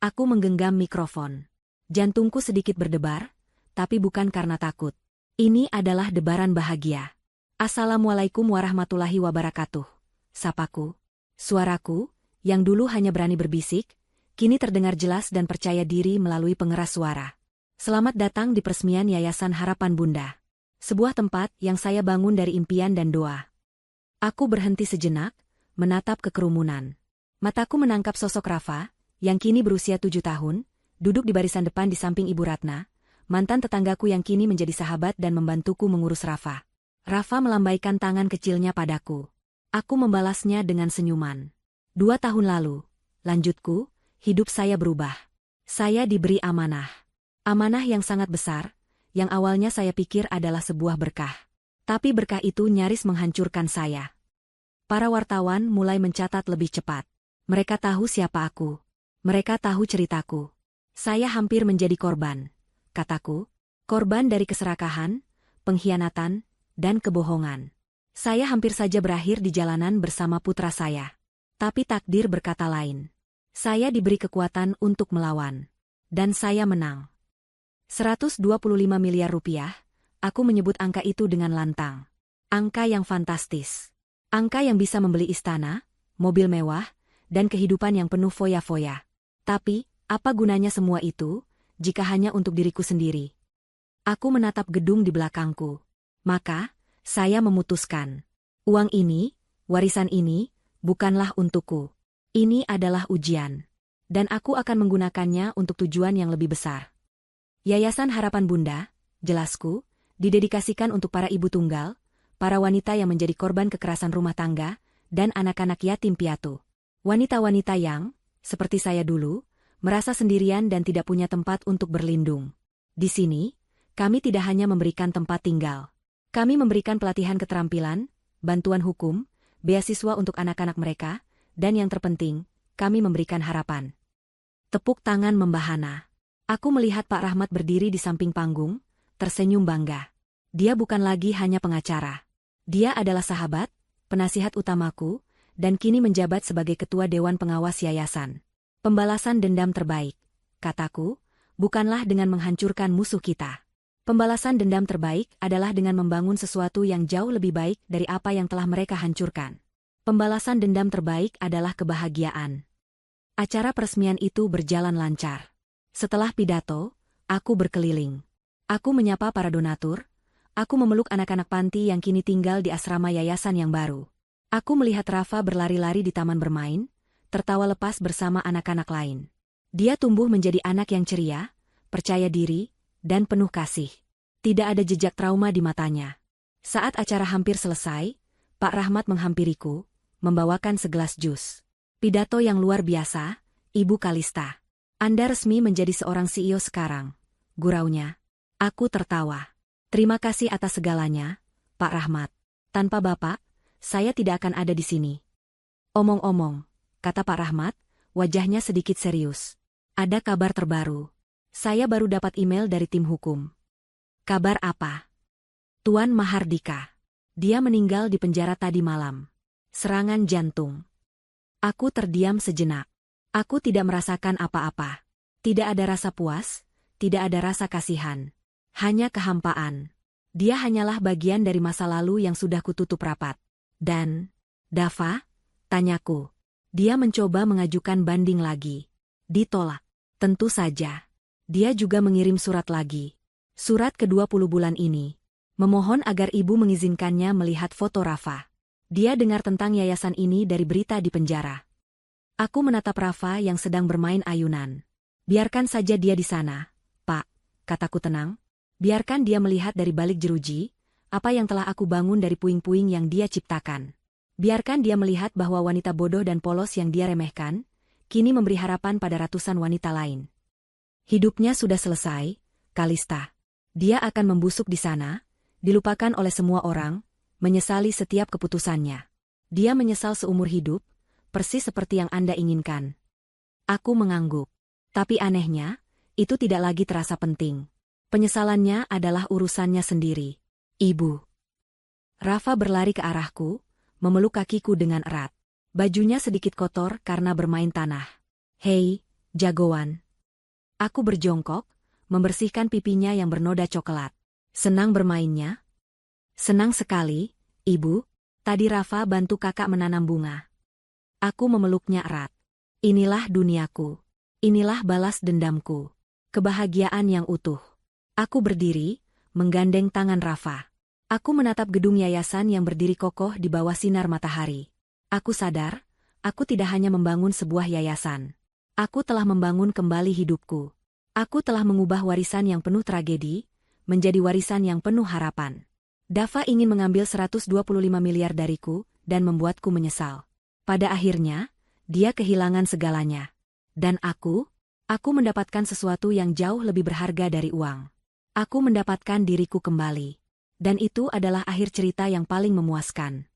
Aku menggenggam mikrofon. Jantungku sedikit berdebar, tapi bukan karena takut. Ini adalah debaran bahagia. Assalamualaikum warahmatullahi wabarakatuh. Sapaku. Suaraku, yang dulu hanya berani berbisik, kini terdengar jelas dan percaya diri melalui pengeras suara. Selamat datang di peresmian Yayasan Harapan Bunda. Sebuah tempat yang saya bangun dari impian dan doa. Aku berhenti sejenak, menatap ke kerumunan. Mataku menangkap sosok Rafa, yang kini berusia 7 tahun, duduk di barisan depan di samping Ibu Ratna, mantan tetanggaku yang kini menjadi sahabat dan membantuku mengurus Rafa. Rafa melambaikan tangan kecilnya padaku. Aku membalasnya dengan senyuman. 2 tahun lalu, lanjutku, hidup saya berubah. Saya diberi amanah. Amanah yang sangat besar, yang awalnya saya pikir adalah sebuah berkah. Tapi berkah itu nyaris menghancurkan saya. Para wartawan mulai mencatat lebih cepat. Mereka tahu siapa aku. Mereka tahu ceritaku. Saya hampir menjadi korban, kataku. Korban dari keserakahan, pengkhianatan, dan kebohongan. Saya hampir saja berakhir di jalanan bersama putra saya. Tapi takdir berkata lain. Saya diberi kekuatan untuk melawan. Dan saya menang. 125 miliar rupiah, aku menyebut angka itu dengan lantang. Angka yang fantastis. Angka yang bisa membeli istana, mobil mewah, dan kehidupan yang penuh foya-foya. Tapi, apa gunanya semua itu, jika hanya untuk diriku sendiri? Aku menatap gedung di belakangku. Maka, saya memutuskan. Uang ini, warisan ini, bukanlah untukku. Ini adalah ujian. Dan aku akan menggunakannya untuk tujuan yang lebih besar. Yayasan Harapan Bunda, jelasku, didedikasikan untuk para ibu tunggal, para wanita yang menjadi korban kekerasan rumah tangga, dan anak-anak yatim piatu. Wanita-wanita yang, seperti saya dulu, merasa sendirian dan tidak punya tempat untuk berlindung. Di sini, kami tidak hanya memberikan tempat tinggal. Kami memberikan pelatihan keterampilan, bantuan hukum, beasiswa untuk anak-anak mereka, dan yang terpenting, kami memberikan harapan. Tepuk tangan membahana. Aku melihat Pak Rahmat berdiri di samping panggung, tersenyum bangga. Dia bukan lagi hanya pengacara. Dia adalah sahabat, penasihat utamaku, dan kini menjabat sebagai ketua Dewan Pengawas Yayasan. Pembalasan dendam terbaik, kataku, bukanlah dengan menghancurkan musuh kita. Pembalasan dendam terbaik adalah dengan membangun sesuatu yang jauh lebih baik dari apa yang telah mereka hancurkan. Pembalasan dendam terbaik adalah kebahagiaan. Acara peresmian itu berjalan lancar. Setelah pidato, aku berkeliling. Aku menyapa para donatur. Aku memeluk anak-anak panti yang kini tinggal di asrama yayasan yang baru. Aku melihat Rafa berlari-lari di taman bermain, tertawa lepas bersama anak-anak lain. Dia tumbuh menjadi anak yang ceria, percaya diri, dan penuh kasih. Tidak ada jejak trauma di matanya. Saat acara hampir selesai, Pak Rahmat menghampiriku, membawakan segelas jus. Pidato yang luar biasa, Ibu Kalista. Anda resmi menjadi seorang CEO sekarang, guraunya. Aku tertawa. Terima kasih atas segalanya, Pak Rahmat. Tanpa Bapak, saya tidak akan ada di sini. Omong-omong, kata Pak Rahmat, wajahnya sedikit serius. Ada kabar terbaru. Saya baru dapat email dari tim hukum. Kabar apa? Tuan Mahardika. Dia meninggal di penjara tadi malam. Serangan jantung. Aku terdiam sejenak. Aku tidak merasakan apa-apa. Tidak ada rasa puas, tidak ada rasa kasihan. Hanya kehampaan. Dia hanyalah bagian dari masa lalu yang sudah kututup rapat. Dan, Dava? Tanyaku. Dia mencoba mengajukan banding lagi. Ditolak. Tentu saja. Dia juga mengirim surat lagi. Surat ke-20 bulan ini. Memohon agar ibu mengizinkannya melihat foto Rafa. Dia dengar tentang yayasan ini dari berita di penjara. Aku menatap Rafa yang sedang bermain ayunan. Biarkan saja dia di sana, Pak, kataku tenang. Biarkan dia melihat dari balik jeruji, apa yang telah aku bangun dari puing-puing yang dia ciptakan. Biarkan dia melihat bahwa wanita bodoh dan polos yang dia remehkan, kini memberi harapan pada ratusan wanita lain. Hidupnya sudah selesai, Kalista. Dia akan membusuk di sana, dilupakan oleh semua orang, menyesali setiap keputusannya. Dia menyesal seumur hidup, persis seperti yang Anda inginkan. Aku mengangguk. Tapi anehnya, itu tidak lagi terasa penting. Penyesalannya adalah urusannya sendiri. Ibu. Rafa berlari ke arahku, memeluk kakiku dengan erat. Bajunya sedikit kotor karena bermain tanah. Hei, jagoan. Aku berjongkok, membersihkan pipinya yang bernoda coklat. Senang bermainnya? Senang sekali, Ibu. Tadi Rafa bantu kakak menanam bunga. Aku memeluknya erat. Inilah duniaku. Inilah balas dendamku. Kebahagiaan yang utuh. Aku berdiri, menggandeng tangan Rafa. Aku menatap gedung yayasan yang berdiri kokoh di bawah sinar matahari. Aku sadar, aku tidak hanya membangun sebuah yayasan. Aku telah membangun kembali hidupku. Aku telah mengubah warisan yang penuh tragedi, menjadi warisan yang penuh harapan. Dava ingin mengambil 125 miliar dariku, dan membuatku menyesal. Pada akhirnya, dia kehilangan segalanya. Dan aku mendapatkan sesuatu yang jauh lebih berharga dari uang. Aku mendapatkan diriku kembali. Dan itu adalah akhir cerita yang paling memuaskan.